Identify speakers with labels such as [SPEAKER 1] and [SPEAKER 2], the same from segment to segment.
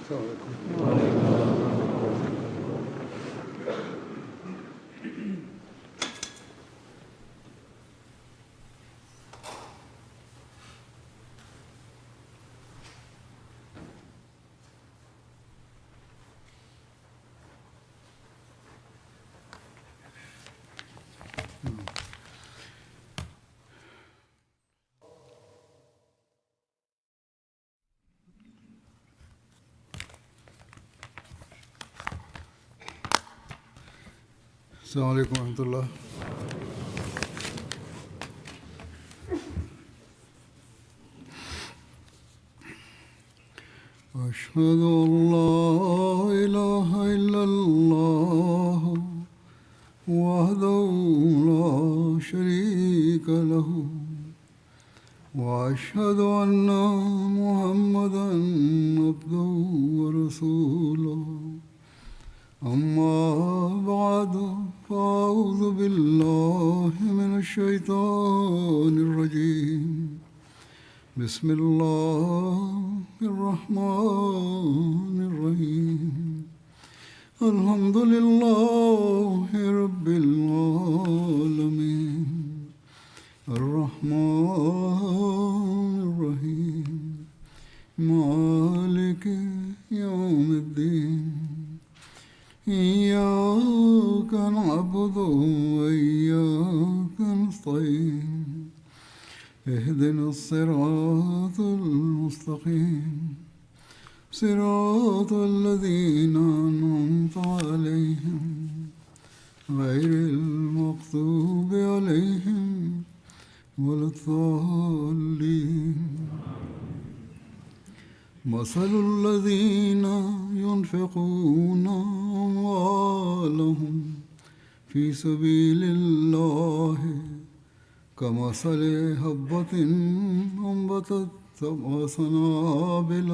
[SPEAKER 1] السلام علیکم ورحمۃ اللہ. أشهد أن لا إله إلا الله وحده لا شريك له وأشهد أن محمدا عبده ورسوله. أما بعد فأعوذ بالله من الشيطان الرجيم. بسم الله الرحمن الرحيم. الحمد لله رب العالمين الرحمن الرحيم مالك يوم الدين. إياك نعبد وإياك نستعين. اهدنا الصراط المستقيم صراط الذين أنعمت عليهم غير المغضوب عليهم ولا الضالين. مثل الذين ينفقون أموالهم في سبيل الله كمثل حبة أنبتت سبع سنابل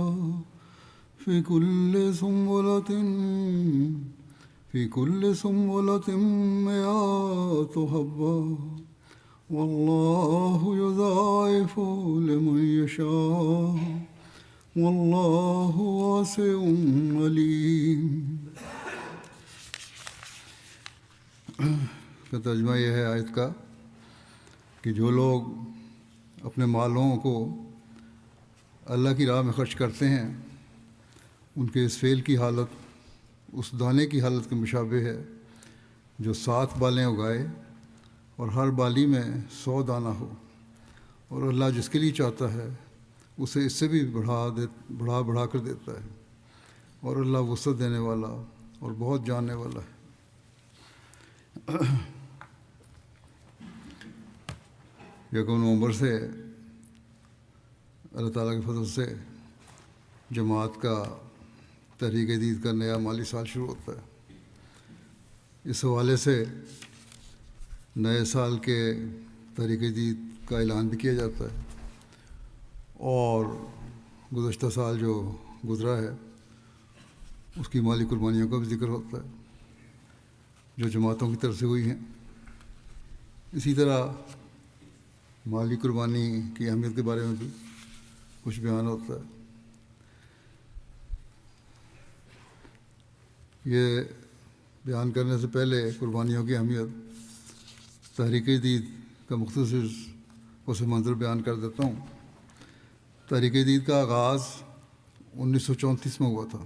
[SPEAKER 1] في كل سنبلة مئات حبة والله يضاعف لمن يشاء واللہ واسع علیم. کا ترجمہ یہ ہے آیت کا کہ جو لوگ اپنے مالوں کو اللہ کی راہ میں خرچ کرتے ہیں ان کے اس فعل کی حالت اس دانے کی حالت کے مشابہ ہے جو 7 بالیں اگائے اور ہر بالی میں 100 دانہ ہو، اور اللہ جس کے لیے چاہتا ہے اسے اس سے بھی بڑھا کر دیتا ہے، اور اللہ وسعت دینے والا اور بہت جاننے والا ہے. یکم نومبر سے اللہ تعالیٰ کے فضل سے جماعت کا تحریک جدید کا نیا مالی سال شروع ہوتا ہے. اس حوالے سے نئے سال کے تحریک جدید کا اعلان بھی کیا جاتا ہے، اور گزشتہ سال جو گزرا ہے اس کی مالی قربانیوں کا بھی ذکر ہوتا ہے جو جماعتوں کی طرف سے ہوئی ہیں. اسی طرح مالی قربانی کی اہمیت کے بارے میں بھی کچھ بیان ہوتا ہے. یہ بیان کرنے سے پہلے قربانیوں کی اہمیت تحریک جدید کا مختصر پس منظر بیان کر دیتا ہوں. تحریک جدید کا آغاز 1934 میں ہوا تھا.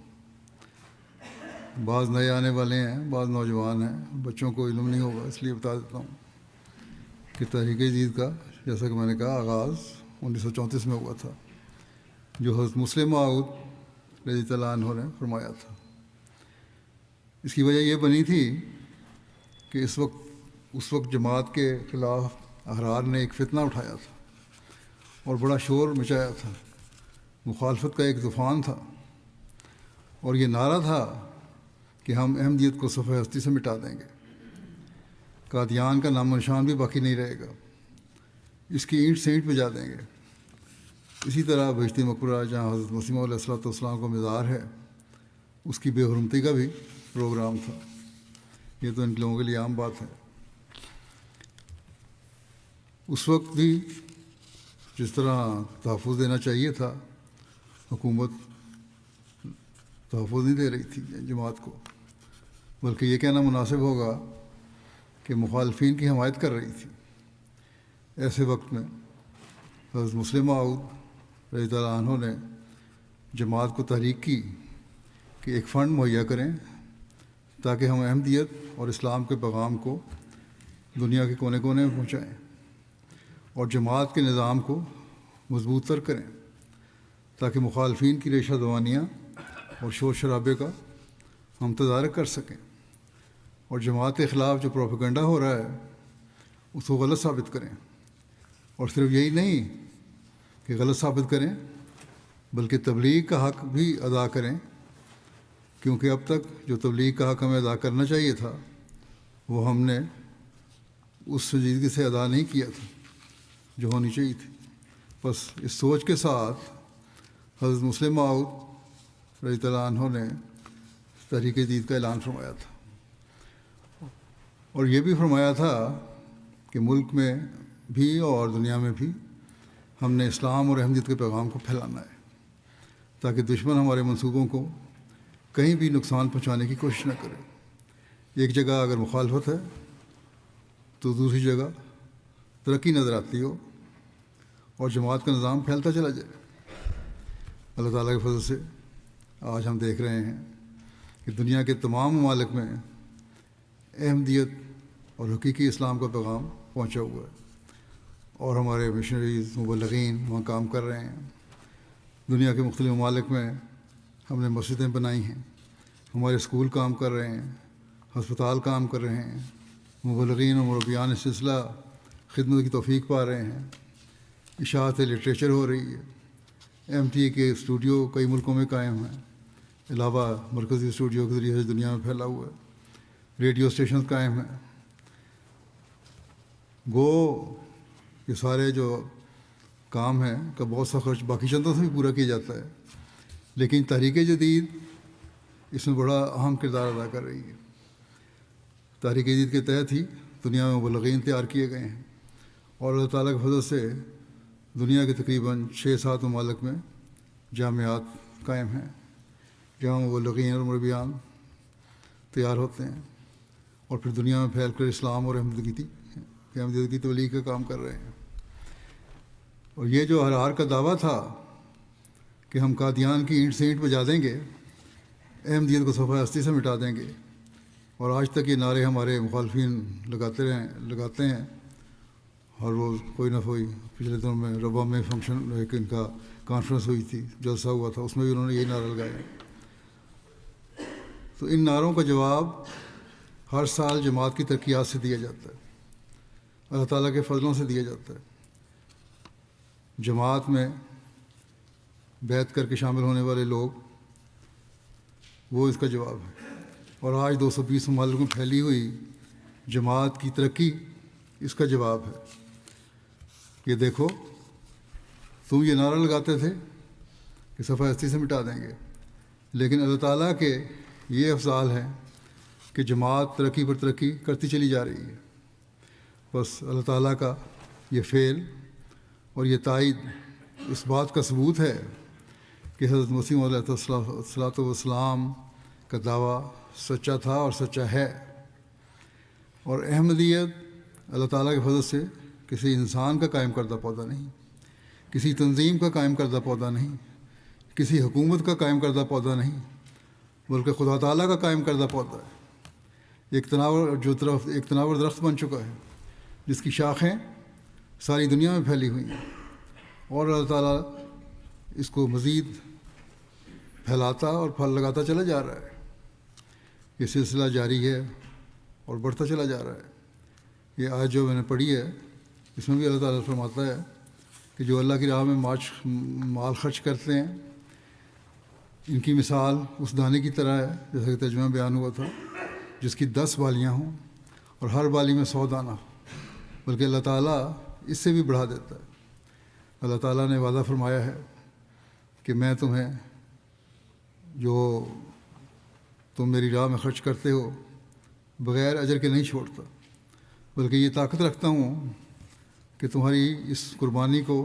[SPEAKER 1] بعض نئے آنے والے ہیں، بعض نوجوان ہیں، بچوں کو علم نہیں ہوگا، اس لیے بتا دیتا ہوں کہ تحریک جدید کا جیسا کہ میں نے کہا آغاز 1934 میں ہوا تھا، جو حضرت مسلم موعود رضی اللہ عنہ نے فرمایا تھا. اس کی وجہ یہ بنی تھی کہ اس وقت جماعت کے خلاف احرار نے ایک فتنہ اٹھایا تھا اور بڑا شور مچایا تھا. مخالفت کا ایک طوفان تھا، اور یہ نعرہ تھا کہ ہم احمدیت کو صفحہ ہستی سے مٹا دیں گے. قادیان کا نام و نشان بھی باقی نہیں رہے گا، اس کی اینٹ سے اینٹ بجا دیں گے. اسی طرح بہشتی مقبرہ جہاں حضرت مسیح علیہ السلام کا مزار ہے اس کی بے حرمتی کا بھی پروگرام تھا. یہ تو ان لوگوں کے لیے عام بات ہے. اس وقت بھی جس طرح تحفظ دینا چاہیے تھا، حکومت تحفظ نہیں دے رہی تھی جماعت کو، بلکہ یہ کہنا مناسب ہوگا کہ مخالفین کی حمایت کر رہی تھی۔ ایسے وقت میں حضرت مسلم موعود رضی اللہ عنہ نے جماعت کو تحریک کی کہ ایک فنڈ مہیا کریں تاکہ ہم احمدیت اور اسلام کے پیغام کو دنیا کے کونے کونے میں پہنچائیں اور جماعت کے نظام کو مضبوط تر کریں تاکہ مخالفین کی ریشہ دوانیاں اور شور شرابے کا ہم تدارک کر سکیں اور جماعت کے خلاف جو پروپیگنڈا ہو رہا ہے اس کو غلط ثابت کریں، اور صرف یہی نہیں کہ غلط ثابت کریں بلکہ تبلیغ کا حق بھی ادا کریں، کیونکہ اب تک جو تبلیغ کا حق ہمیں ادا کرنا چاہیے تھا وہ ہم نے اس سنجیدگی سے ادا نہیں کیا تھا جو ہونی چاہیے تھی۔ بس اس سوچ کے ساتھ حضرت مسلم موعود رضی اللہ عنہ نے تحریک جدید کا اعلان فرمایا تھا، اور یہ بھی فرمایا تھا کہ ملک میں بھی اور دنیا میں بھی ہم نے اسلام اور احمدیت کے پیغام کو پھیلانا ہے تاکہ دشمن ہمارے منصوبوں کو کہیں بھی نقصان پہنچانے کی کوشش نہ کرے۔ ایک جگہ اگر مخالفت ہے تو دوسری جگہ ترقی نظر آتی ہو اور جماعت کا نظام پھیلتا چلا جائے۔ اللہ تعالیٰ کے فضل سے آج ہم دیکھ رہے ہیں کہ دنیا کے تمام ممالک میں احمدیت اور حقیقی اسلام کا پیغام پہنچا ہوا ہے، اور ہمارے مشنریز مبلغین وہاں کام کر رہے ہیں۔ دنیا کے مختلف ممالک میں ہم نے مسجدیں بنائی ہیں، ہمارے اسکول کام کر رہے ہیں، ہسپتال کام کر رہے ہیں، مبلغین اور مربیان اس سلسلہ خدمت کی توفیق پا رہے ہیں، اشاعت لٹریچر ہو رہی ہے، MTA کے اسٹوڈیو کئی ملکوں میں قائم ہیں، علاوہ مرکزی اسٹوڈیو کے ذریعے سے دنیا میں پھیلا ہوا ہے، ریڈیو اسٹیشن قائم ہیں۔ گو یہ سارے جو کام ہیں کا بہت سا خرچ باقی چندوں سے بھی پورا کیا جاتا ہے، لیکن تحریک جدید اس میں بڑا اہم کردار ادا کر رہی ہے۔ تحریک جدید کے تحت ہی دنیا میں مبلغین تیار کیے گئے ہیں، اور اللہ تعالیٰ کے فضل سے دنیا کے تقریباً 6-7 ممالک میں جامعات قائم ہیں جہاں مبلغین اور مربیان تیار ہوتے ہیں اور پھر دنیا میں پھیل کر اسلام اور احمدیت کی تبلیغ کا کام کر رہے ہیں۔ اور یہ جو ہر کا دعویٰ تھا کہ ہم قادیان کی اینٹ سے اینٹ بجا دیں گے، احمدیت کو صفحہ ہستی سے مٹا دیں گے، اور آج تک یہ نعرے ہمارے مخالفین لگاتے ہیں۔ ہر روز کوئی نہ کوئی، پچھلے دنوں میں ربا میں فنکشن ایک ان کا کانفرنس ہوئی تھی، جلسہ ہوا تھا، اس میں بھی انہوں نے یہی نعرہ لگایا۔ تو ان نعروں کا جواب ہر سال جماعت کی ترقیات سے دیا جاتا ہے، اللہ تعالیٰ کے فضلوں سے دیا جاتا ہے۔ جماعت میں بیعت کر کے شامل ہونے والے لوگ وہ اس کا جواب ہے، اور آج 220 ممالک میں پھیلی ہوئی جماعت کی ترقی اس کا جواب ہے۔ یہ دیکھو، تم یہ نعرہ لگاتے تھے کہ صفحہ ہستی سے مٹا دیں گے، لیکن اللہ تعالیٰ کے یہ افضال ہیں کہ جماعت ترقی پر ترقی کرتی چلی جا رہی ہے۔ بس اللہ تعالیٰ کا یہ فعل اور یہ تائید اس بات کا ثبوت ہے کہ حضرت مسیح علیہ الصلوۃ والسلام کا دعویٰ سچا تھا اور سچا ہے، اور احمدیت اللہ تعالیٰ کے فضل سے کسی انسان کا قائم کردہ پودا نہیں، کسی تنظیم کا قائم کردہ پودا نہیں، کسی حکومت کا قائم کردہ پودا نہیں، بلکہ خدا تعالیٰ کا قائم کردہ پودا ہے۔ ایک تناور درخت بن چکا ہے جس کی شاخیں ساری دنیا میں پھیلی ہوئی ہیں، اور اللہ تعالیٰ اس کو مزید پھیلاتا اور پھل لگاتا چلا جا رہا ہے۔ یہ سلسلہ جاری ہے اور بڑھتا چلا جا رہا ہے۔ یہ آیت جو میں نے پڑھی ہے اس میں بھی اللہ تعالیٰ فرماتا ہے کہ جو اللہ کی راہ میں مال خرچ کرتے ہیں، ان کی مثال اس دانے کی طرح ہے، جیسا کہ ترجمہ بیان ہوا تھا، جس کی 10 بالیاں ہوں اور ہر بالی میں 100 دانہ ہو، بلکہ اللہ تعالیٰ اس سے بھی بڑھا دیتا ہے۔ اللہ تعالیٰ نے وعدہ فرمایا ہے کہ میں تمہیں جو تم میری راہ میں خرچ کرتے ہو بغیر اجر کے نہیں چھوڑتا، بلکہ یہ طاقت رکھتا ہوں کہ تمہاری اس قربانی کو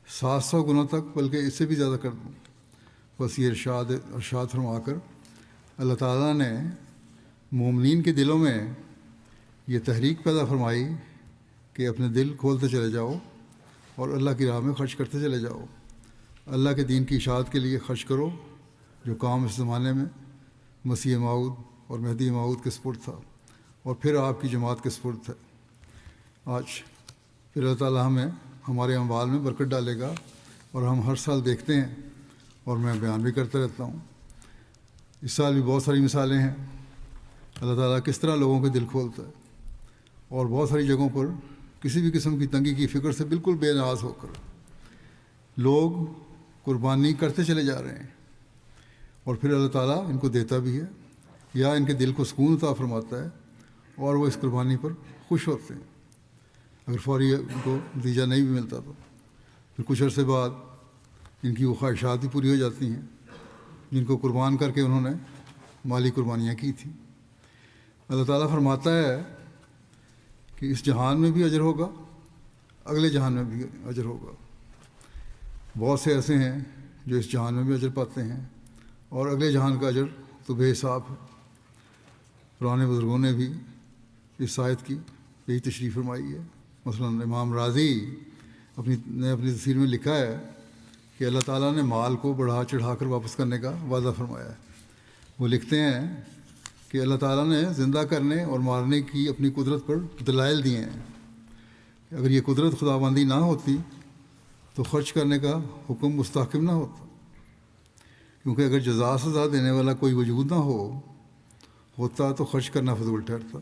[SPEAKER 1] 700 گنا تک، بلکہ اس سے بھی زیادہ کر دوں، بس یہ ارشاد فرما کر اللہ تعالیٰ نے مومنین کے دلوں میں یہ تحریک پیدا فرمائی کہ اپنے دل کھولتے چلے جاؤ اور اللہ کی راہ میں خرچ کرتے چلے جاؤ. اللہ کے دین کی اشاعت کے لیے خرچ کرو، جو کام اس زمانے میں مسیح موعود اور مہدی موعود کے سپرد تھا اور پھر آپ کی جماعت کے سپرد ہے. آج پھر اللہ تعالیٰ ہمیں ہمارے اموال میں برکت ڈالے گا، اور ہم ہر سال دیکھتے ہیں اور میں بیان بھی کرتا رہتا ہوں. اس سال بھی بہت ساری مثالیں ہیں اللہ تعالیٰ کس طرح لوگوں کے دل کھولتا ہے، اور بہت ساری جگہوں پر کسی بھی قسم کی تنگی کی فکر سے بالکل بے نیاز ہو کر لوگ قربانی کرتے چلے جا رہے ہیں، اور پھر اللہ تعالیٰ ان کو دیتا بھی ہے یا ان کے دل کو سکون عطا فرماتا ہے اور وہ اس قربانی پر خوش ہوتے ہیں. اگر فوری ان کو نتیجہ نہیں بھی ملتا تو پھر کچھ عرصے بعد ان کی وہ خواہشات بھی پوری ہو جاتی ہیں جن کو قربان کر کے انہوں نے مالی قربانیاں کی تھیں. اللہ تعالیٰ فرماتا ہے کہ اس جہان میں بھی اجر ہوگا، اگلے جہان میں بھی اجر ہوگا. بہت سے ایسے ہیں جو اس جہان میں بھی اجر پاتے ہیں، اور اگلے جہان کا اجر تو بے حساب ہے. پرانے بزرگوں نے بھی اس آیت کی یہی تشریح فرمائی ہے. مثلا امام راضی نے اپنی تفسیر میں لکھا ہے کہ اللہ تعالیٰ نے مال کو بڑھا چڑھا کر واپس کرنے کا وعدہ فرمایا ہے. وہ لکھتے ہیں کہ اللہ تعالیٰ نے زندہ کرنے اور مارنے کی اپنی قدرت پر دلائل دیے ہیں. اگر یہ قدرت خداوندی نہ ہوتی تو خرچ کرنے کا حکم مستحکم نہ ہوتا، کیونکہ اگر جزا سزا دینے والا کوئی وجود نہ ہوتا تو خرچ کرنا فضول ٹھہرتا.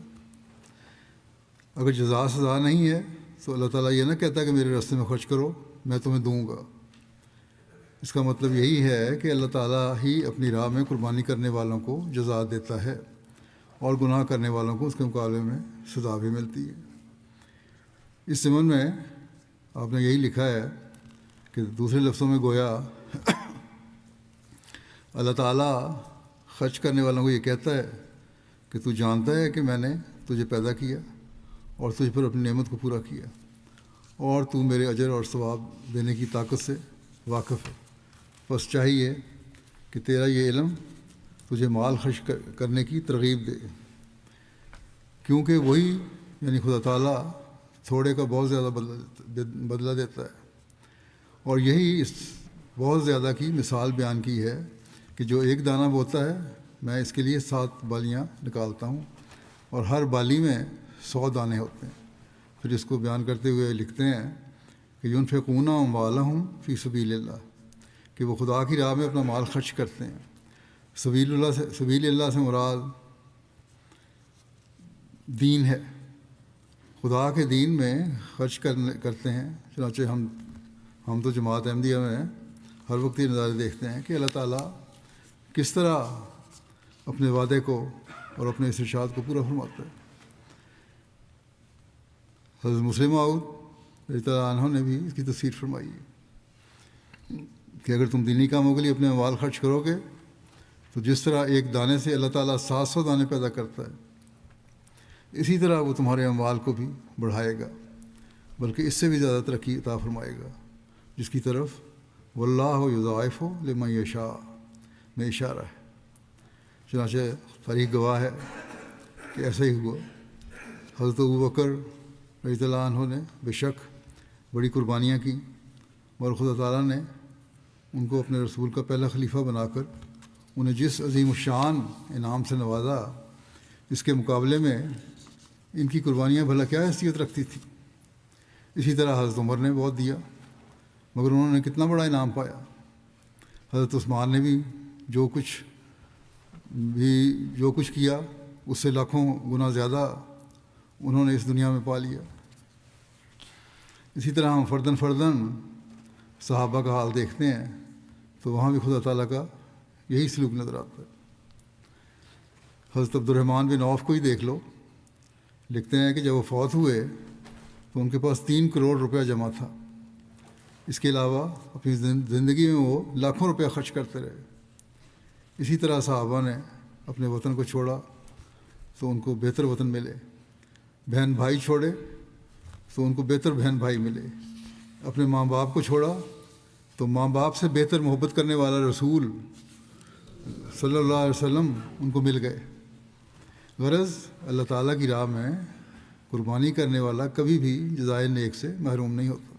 [SPEAKER 1] اگر جزا سزا نہیں ہے تو اللہ تعالیٰ یہ نہ کہتا کہ میرے راستے میں خرچ کرو، میں تمہیں دوں گا. اس کا مطلب یہی ہے کہ اللہ تعالیٰ ہی اپنی راہ میں قربانی کرنے والوں کو جزا دیتا ہے، اور گناہ کرنے والوں کو اس کے مقابلے میں سزا بھی ملتی ہے. اس ضمن میں آپ نے یہی لکھا ہے کہ دوسرے لفظوں میں گویا اللہ تعالیٰ خرچ کرنے والوں کو یہ کہتا ہے کہ تو جانتا ہے کہ میں نے تجھے پیدا کیا اور تجھ پر اپنی نعمت کو پورا کیا، اور تو میرے اجر اور ثواب دینے کی طاقت سے واقف ہے. بس چاہیے کہ تیرا یہ علم تجھے مال خرچ کرنے کی ترغیب دے، کیونکہ وہی یعنی خدا تعالیٰ تھوڑے کا بہت زیادہ بدلہ دیتا ہے. اور یہی اس بہت زیادہ کی مثال بیان کی ہے کہ جو ایک دانہ بوتا ہے میں اس کے لیے 7 بالیاں نکالتا ہوں، اور ہر بالی میں 100 دانے ہوتے ہیں. پھر اس کو بیان کرتے ہوئے لکھتے ہیں کہ ينفقون اموالهم فی سبیل اللہ، کہ وہ خدا کی راہ میں اپنا مال خرچ کرتے ہیں. سبیل اللہ سے مراد دین ہے، خدا کے دین میں خرچ کرتے ہیں. چنانچہ ہم تو جماعت احمدیہ میں ہر وقت یہ نظارے دیکھتے ہیں کہ اللہ تعالیٰ کس طرح اپنے وعدے کو اور اپنے اس ارشاد کو پورا فرماتا ہے. حضرت مسلم موعود رضی اللہ عنہ نے بھی اس کی تفسیر فرمائی ہے کہ اگر تم دینی کاموں کے لیے اپنے اموال خرچ کرو گے تو جس طرح ایک دانے سے اللہ تعالیٰ 700 دانے پیدا کرتا ہے، اسی طرح وہ تمہارے اموال کو بھی بڑھائے گا، بلکہ اس سے بھی زیادہ ترقی عطا فرمائے گا، جس کی طرف واللہ یضاعف لمن یشاء میں اشارہ ہے. چنانچہ تاریخ گواہ ہے کہ ایسا ہی ہوا. حضرت ابوبکر رضی اللہ عنہ نے بے شک بڑی قربانیاں کیں، اور خدا تعالیٰ نے ان کو اپنے رسول کا پہلا خلیفہ بنا کر انہیں جس عظیم الشان انعام سے نوازا، اس کے مقابلے میں ان کی قربانیاں بھلا کیا حیثیت رکھتی تھیں. اسی طرح حضرت عمر نے بہت دیا، مگر انہوں نے کتنا بڑا انعام پایا. حضرت عثمان نے بھی جو کچھ کیا اس سے لاکھوں گنا زیادہ انہوں نے اس دنیا میں پا لیا. اسی طرح ہم فرداً صحابہ کا حال دیکھتے ہیں تو وہاں بھی خدا تعالیٰ کا یہی سلوک نظر آتا ہے. حضرت عبد الرحمن بن عوف کو ہی دیکھ لو. لکھتے ہیں کہ جب وہ فوت ہوئے تو ان کے پاس 3 کروڑ روپیہ جمع تھا. اس کے علاوہ اپنی زندگی میں وہ لاکھوں روپیہ خرچ کرتے رہے. اسی طرح صحابہ نے اپنے وطن کو چھوڑا تو ان کو بہتر وطن ملے، بہن بھائی چھوڑے تو ان کو بہتر بہن بھائی ملے، اپنے ماں باپ کو چھوڑا تو ماں باپ سے بہتر محبت کرنے والا رسول صلی اللہ علیہ وسلم ان کو مل گئے۔ غرض اللہ تعالیٰ کی راہ میں قربانی کرنے والا کبھی بھی جزائے نیک سے محروم نہیں ہوتا۔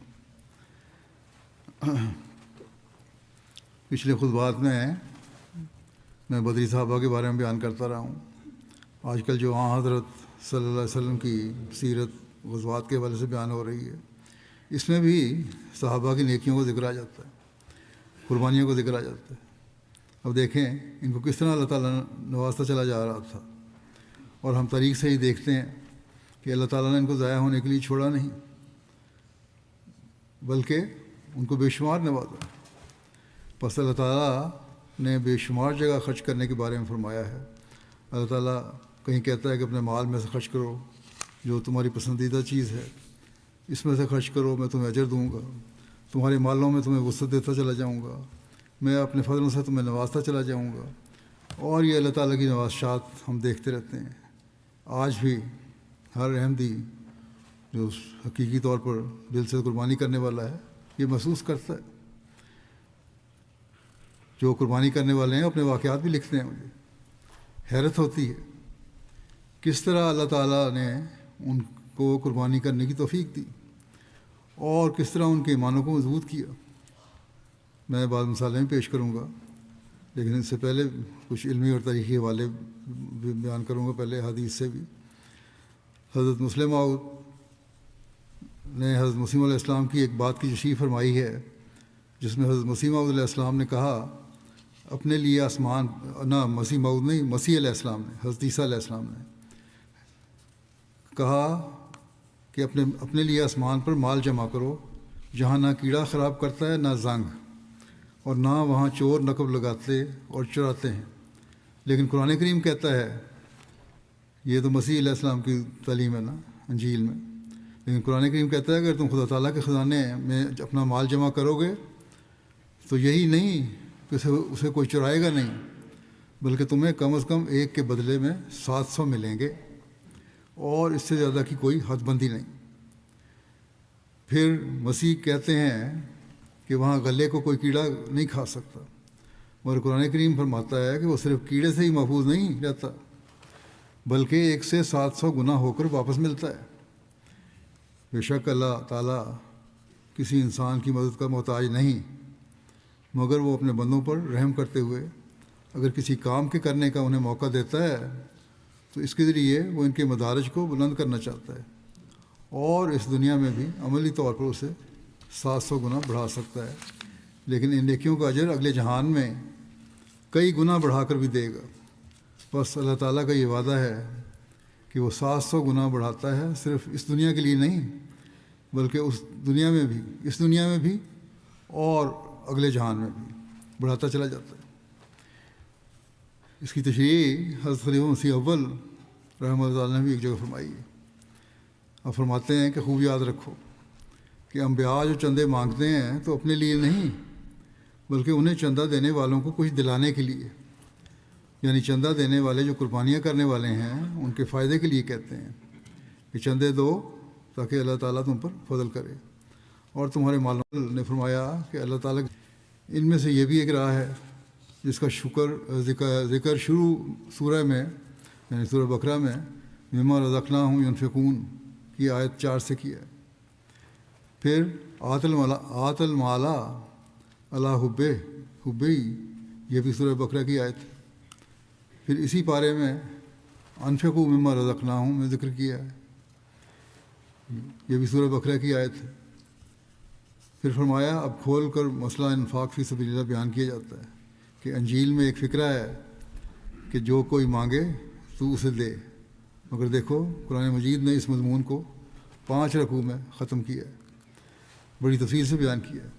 [SPEAKER 1] پچھلے خطبات میں بدری صحابہ کے بارے میں بیان کرتا رہا ہوں۔ آج کل جو حضرت صلی اللہ علیہ وسلم کی سیرت غزوات کے حوالے سے بیان ہو رہی ہے، اس میں بھی صحابہ کی نیکیوں کو ذکر آ جاتا ہے، قربانیوں کو ذکر آ جاتا ہے۔ اب دیکھیں ان کو کس طرح اللہ تعالیٰ نوازتا چلا جا رہا تھا، اور ہم تاریخ سے ہی دیکھتے ہیں کہ اللہ تعالیٰ نے ان کو ضائع ہونے کے لیے چھوڑا نہیں، بلکہ ان کو بے شمار نوازا۔ پس اللہ تعالیٰ نے بے شمار جگہ خرچ کرنے کے بارے میں فرمایا ہے۔ اللہ تعالیٰ کہیں کہتا ہے کہ اپنے مال میں سے خرچ کرو، جو تمہاری پسندیدہ چیز ہے اس میں سے خرچ کرو، میں تمہیں اجر دوں گا، تمہارے مالوں میں تمہیں وسعت دیتا چلا جاؤں گا، میں اپنے فضلوں سے تمہیں نوازتا چلا جاؤں گا۔ اور یہ اللہ تعالیٰ کی نوازشات ہم دیکھتے رہتے ہیں۔ آج بھی ہر احمدی جو حقیقی طور پر دل سے قربانی کرنے والا ہے یہ محسوس کرتا ہے۔ جو قربانی کرنے والے ہیں اپنے واقعات بھی لکھتے ہیں، مجھے حیرت ہوتی ہے کس طرح اللہ تعالیٰ نے ان کو قربانی کرنے کی توفیق دی اور کس طرح ان کے ایمانوں کو مضبوط کیا۔ میں بعض مثالیں پیش کروں گا، لیکن اس سے پہلے کچھ علمی اور تاریخی حوالے بھی بیان کروں گا، پہلے حدیث سے بھی۔ حضرت مسلم موعود نے حضرت مسیح علیہ السلام کی ایک بات کی تشریح فرمائی ہے، جس میں حضرت مسیح موعود علیہ السلام نے کہا اپنے لیے آسمان، نہ مسیح موعود نہیں، مسیح علیہ السلام نے، حضرت عیسیٰ علیہ السلام نے کہا کہ اپنے لیے آسمان پر مال جمع کرو جہاں نہ کیڑا خراب کرتا ہے نہ زنگ، اور نہ وہاں چور نقب لگاتے اور چراتے ہیں۔ لیکن قرآن کریم کہتا ہے، یہ تو مسیح علیہ السلام کی تعلیم ہے نا انجیل میں، لیکن قرآن کریم کہتا ہے کہ اگر تم خدا تعالیٰ کے خزانے میں اپنا مال جمع کرو گے تو یہی نہیں کہ اسے کوئی چرائے گا نہیں، بلکہ تمہیں کم از کم ایک کے بدلے میں 700 ملیں گے، اور اس سے زیادہ کی کوئی حد بندی نہیں۔ پھر مسیح کہتے ہیں کہ وہاں غلے کو کوئی کیڑا نہیں کھا سکتا، مگر قرآن کریم فرماتا ہے کہ وہ صرف کیڑے سے ہی محفوظ نہیں رہتا بلکہ 1 سے 700 گنا ہو کر واپس ملتا ہے۔ بے شک اللہ تعالیٰ کسی انسان کی مدد کا محتاج نہیں، مگر وہ اپنے بندوں پر رحم کرتے ہوئے اگر کسی کام کے کرنے کا انہیں موقع دیتا ہے تو اس کے ذریعے وہ ان کے مدارج کو بلند کرنا چاہتا ہے، اور اس دنیا میں بھی عملی طور پر اسے 700 گنا بڑھا سکتا ہے، لیکن ان نیکیوں کا اجر اگلے جہان میں کئی گنا بڑھا کر بھی دے گا۔ بس اللہ تعالیٰ کا یہ وعدہ ہے کہ وہ 700 گنا بڑھاتا ہے، صرف اس دنیا کے لیے نہیں بلکہ اس دنیا میں بھی اور اگلے جہان میں بھی بڑھاتا چلا جاتا ہے۔ اس کی تشریح حضرت خلیفہ مسیح اول رحمۃ اللہ علیہ نے بھی ایک جگہ فرمائی ہے۔ اب فرماتے ہیں کہ خوب یاد رکھو کہ انبیاء جو چندے مانگتے ہیں تو اپنے لیے نہیں بلکہ انہیں چندہ دینے والوں کو کچھ دلانے کے لیے، یعنی چندہ دینے والے جو قربانیاں کرنے والے ہیں ان کے فائدے کے لیے کہتے ہیں کہ چندے دو تاکہ اللہ تعالیٰ تم پر فضل کرے اور تمہارے مالوں نے فرمایا کہ اللہ تعالیٰ ان میں سے یہ بھی ایک راہ ہے جس کا ذکر شروع سورہ میں یعنی سورہ بقرہ میں مما رزقناہم ینفقون کی آیت 4 سے کیا ہے۔ پھر آت المالا علی حبہ یہ بھی سورہ بقرہ کی آیت ہے۔ پھر اسی پارے میں انفقوا مما رزقناہم میں ذکر کیا ہے، یہ بھی سورہ بقرہ کی آیت ہے۔ پھر فرمایا اب کھول کر مسئلہ انفاق فی سبیل اللہ بیان کیا جاتا ہے کہ انجیل میں ایک فقرہ ہے کہ جو کوئی مانگے تو اسے دے، مگر دیکھو قرآن مجید نے اس مضمون کو 5 رکوع میں ختم کیا ہے، بڑی تفصیل سے بیان کیا ہے۔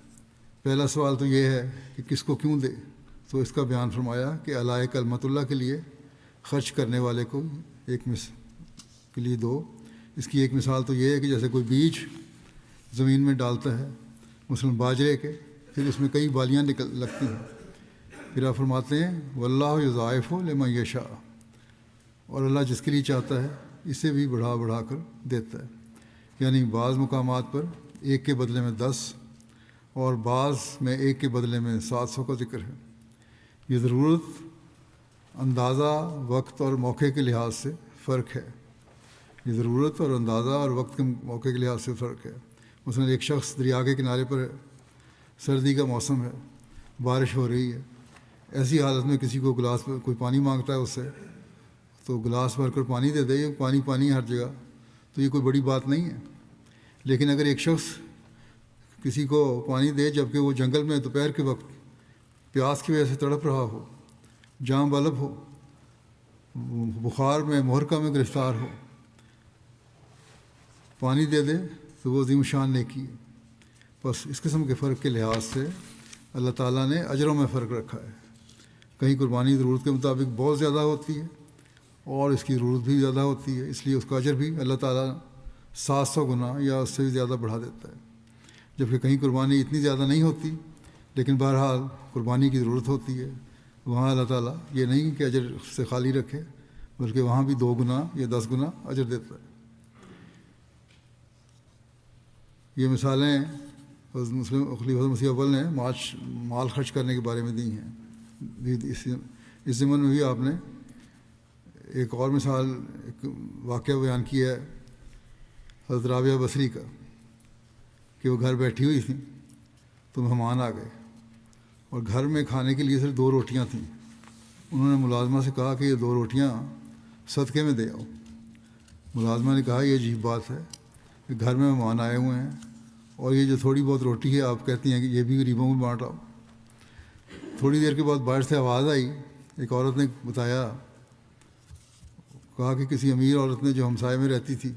[SPEAKER 1] پہلا سوال تو یہ ہے کہ کس کو کیوں دے، تو اس کا بیان فرمایا کہ علیٰ کلمت اللہ کے لیے خرچ کرنے والے کو کے لیے دو۔ اس کی ایک مثال تو یہ ہے کہ جیسے کوئی بیج زمین میں ڈالتا ہے مثلاً باجرے کے، پھر اس میں کئی بالیاں لگتی ہیں، پھر آپ فرماتے ہیں واللہ یضاعف لمن یشاء، اور اللہ جس کے لیے چاہتا ہے اسے بھی بڑھا بڑھا کر دیتا ہے، یعنی بعض مقامات پر 1 کے بدلے میں 10 اور بعض میں ایک کے بدلے میں 700 کا ذکر ہے۔ یہ ضرورت، اندازہ، وقت اور موقع کے لحاظ سے فرق ہے۔ یہ ضرورت اور اندازہ اور وقت کے موقع کے لحاظ سے فرق ہے۔ مثلاً ایک شخص دریا کے کنارے پر ہے، سردی کا موسم ہے، بارش ہو رہی ہے، ایسی حالت میں کسی کو گلاس پر کوئی پانی مانگتا ہے اس سے، تو گلاس بھر کر پانی دے دے، یہ پانی پانی ہر جگہ، تو یہ کوئی بڑی بات نہیں ہے۔ لیکن اگر ایک شخص کسی کو پانی دے جبکہ وہ جنگل میں دوپہر کے وقت پیاس کی وجہ سے تڑپ رہا ہو، جاں بلب ہو، بخار میں محرقہ میں گرفتار ہو، پانی دے دے تو وہ عظیم شان نیکی ہے۔ بس اس قسم کے فرق کے لحاظ سے اللہ تعالیٰ نے اجروں میں فرق رکھا ہے۔ کہیں قربانی ضرورت کے مطابق بہت زیادہ ہوتی ہے اور اس کی ضرورت بھی زیادہ ہوتی ہے، اس لیے اس کا اجر بھی اللہ تعالیٰ 700 گنا یا اس سے بھی زیادہ بڑھا دیتا ہے۔ جبکہ کہیں قربانی اتنی زیادہ نہیں ہوتی لیکن بہرحال قربانی کی ضرورت ہوتی ہے، وہاں اللہ تعالیٰ یہ نہیں کہ اجر سے خالی رکھے، بلکہ وہاں بھی 2 گنا یا 10 گنا اجر دیتا ہے۔ یہ مثالیں خلیفہ مسیح اول نے مال خرچ کرنے کے بارے میں دی ہیں۔ اس ضمن میں بھی آپ نے ایک اور مثال، ایک واقعہ بیان کیا ہے حضرت رابعہ بصری کا، کہ وہ گھر بیٹھی ہوئی تھیں تو مہمان آ گئے اور گھر میں کھانے کے لیے صرف 2 روٹیاں تھیں۔ انہوں نے ملازمہ سے کہا کہ یہ 2 روٹیاں صدقے میں دے آؤ۔ ملازمہ نے کہا یہ عجیب بات ہے کہ گھر میں مہمان آئے ہوئے ہیں اور یہ جو تھوڑی بہت روٹی ہے آپ کہتی ہیں کہ یہ بھی غریبوں میں بانٹ آؤ۔ تھوڑی دیر کے بعد باہر سے آواز آئی، ایک عورت نے بتایا، کہا کہ کسی امیر عورت نے جو ہمسائے میں رہتی تھی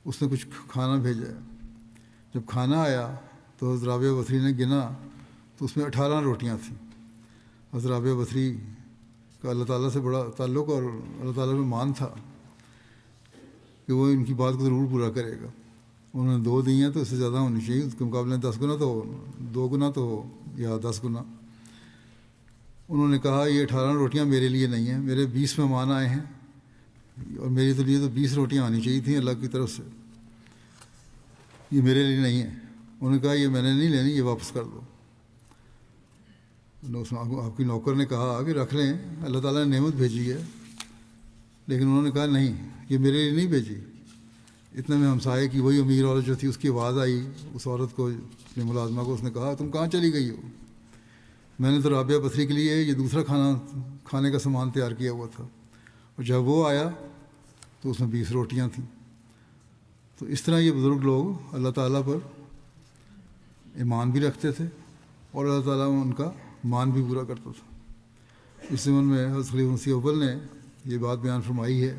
[SPEAKER 1] اس نے کچھ کھانا بھیجا ہے۔ جب کھانا آیا تو حضرت رابعہ بصری نے گنا تو اس میں 18 روٹیاں تھیں۔ حضرت رابعہ بصری کا اللہ تعالیٰ سے بڑا تعلق اور اللہ تعالیٰ میں مان تھا کہ وہ ان کی بات کو ضرور پورا کرے گا۔ انہوں نے 2 دی ہیں تو اس سے زیادہ ہونی چاہیے، اس کے مقابلے میں 10 گنا تو 2 گنا تو یا 10 گنا۔ انہوں نے کہا یہ 18 روٹیاں میرے لیے نہیں ہیں، میرے 20 مہمان آئے ہیں اور میرے تو لیے تو 20 روٹیاں آنی چاہیے تھیں اللہ کی طرف سے، یہ میرے لیے نہیں ہے۔ انہوں نے کہا یہ میں نے نہیں لینی، یہ واپس کر دو۔ آپ کی نوکر نے کہا کہ رکھ لیں، اللہ تعالیٰ نے نعمت بھیجی ہے، لیکن انہوں نے کہا نہیں، یہ میرے لیے نہیں بھیجی۔ اتنے میں ہمسائے کی وہی امیر عورت جو تھی اس کی آواز آئی، اس عورت کو، اپنے ملازمہ کو، اس نے کہا تم کہاں چلی گئی ہو؟ میں نے تو رابعہ بصری کے لیے یہ دوسرا کھانے کا سامان تیار کیا ہوا تھا، اور جب وہ آیا تو اس میں 20 روٹیاں تھیں۔ تو اس طرح یہ بزرگ لوگ اللہ تعالیٰ پر ایمان بھی رکھتے تھے اور اللہ تعالیٰ ان کا مان بھی پورا کرتا تھا۔ اس ضمن میں حضرت خلیفہ مسیح اول نے یہ بات بیان فرمائی ہے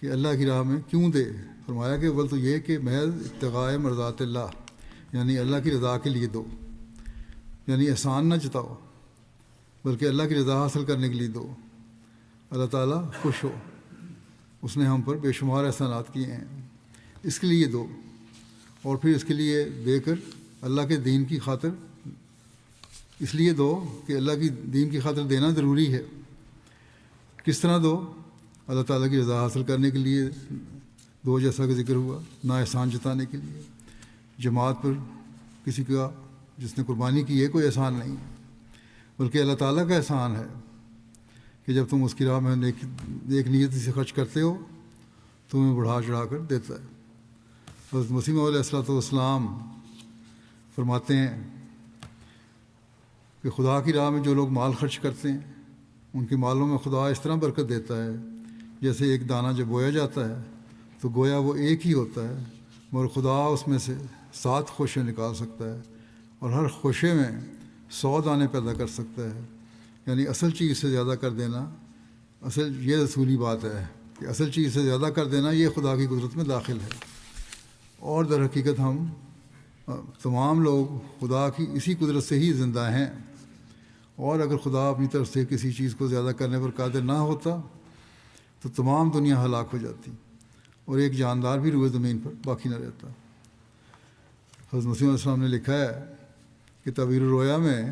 [SPEAKER 1] کہ اللہ کی راہ میں کیوں دے۔ فرمایا کہ اول تو یہ کہ محض ابتغاء مرضات اللہ، یعنی اللہ کی رضا کے لیے دو، یعنی احسان نہ جتاؤ بلکہ اللہ کی رضا حاصل کرنے کے لیے دو۔ اللہ تعالیٰ خوش ہو، اس نے ہم پر بے شمار احسانات کیے ہیں، اس کے لیے دو، اور پھر اس کے لیے دے کر اللہ کے دین کی خاطر اس لیے دو کہ اللہ کی دین کی خاطر دینا ضروری ہے۔ کس طرح دو؟ اللہ تعالیٰ کی رضا حاصل کرنے کے لیے دو، جیسا کہ ذکر ہوا، نہ احسان جتانے کے لیے۔ جماعت پر کسی کا جس نے قربانی کی ہے کوئی احسان نہیں، بلکہ اللہ تعالیٰ کا احسان ہے کہ جب تم اس کی راہ میں ایک نیت سے خرچ کرتے ہو تمہیں بڑھا چڑھا کر دیتا ہے۔ حضرت مسیح موعود علیہ الصلوۃ والسلام فرماتے ہیں کہ خدا کی راہ میں جو لوگ مال خرچ کرتے ہیں ان کے مالوں میں خدا اس طرح برکت دیتا ہے جیسے ایک دانہ جب بویا جاتا ہے تو گویا وہ ایک ہی ہوتا ہے، مگر خدا اس میں سے 7 خوشے نکال سکتا ہے اور ہر خوشے میں 100 دانے پیدا کر سکتا ہے۔ یعنی اصل چیز سے زیادہ کر دینا، یہ رسولی بات ہے کہ اصل چیز سے زیادہ کر دینا یہ خدا کی قدرت میں داخل ہے۔ اور در حقیقت ہم تمام لوگ خدا کی اسی قدرت سے ہی زندہ ہیں، اور اگر خدا اپنی طرف سے کسی چیز کو زیادہ کرنے پر قادر نہ ہوتا تو تمام دنیا ہلاک ہو جاتی اور ایک جاندار بھی روئے زمین پر باقی نہ رہتا۔ حضرت مسیح علیہ السلام نے لکھا ہے کہ تعبیر الرؤیا میں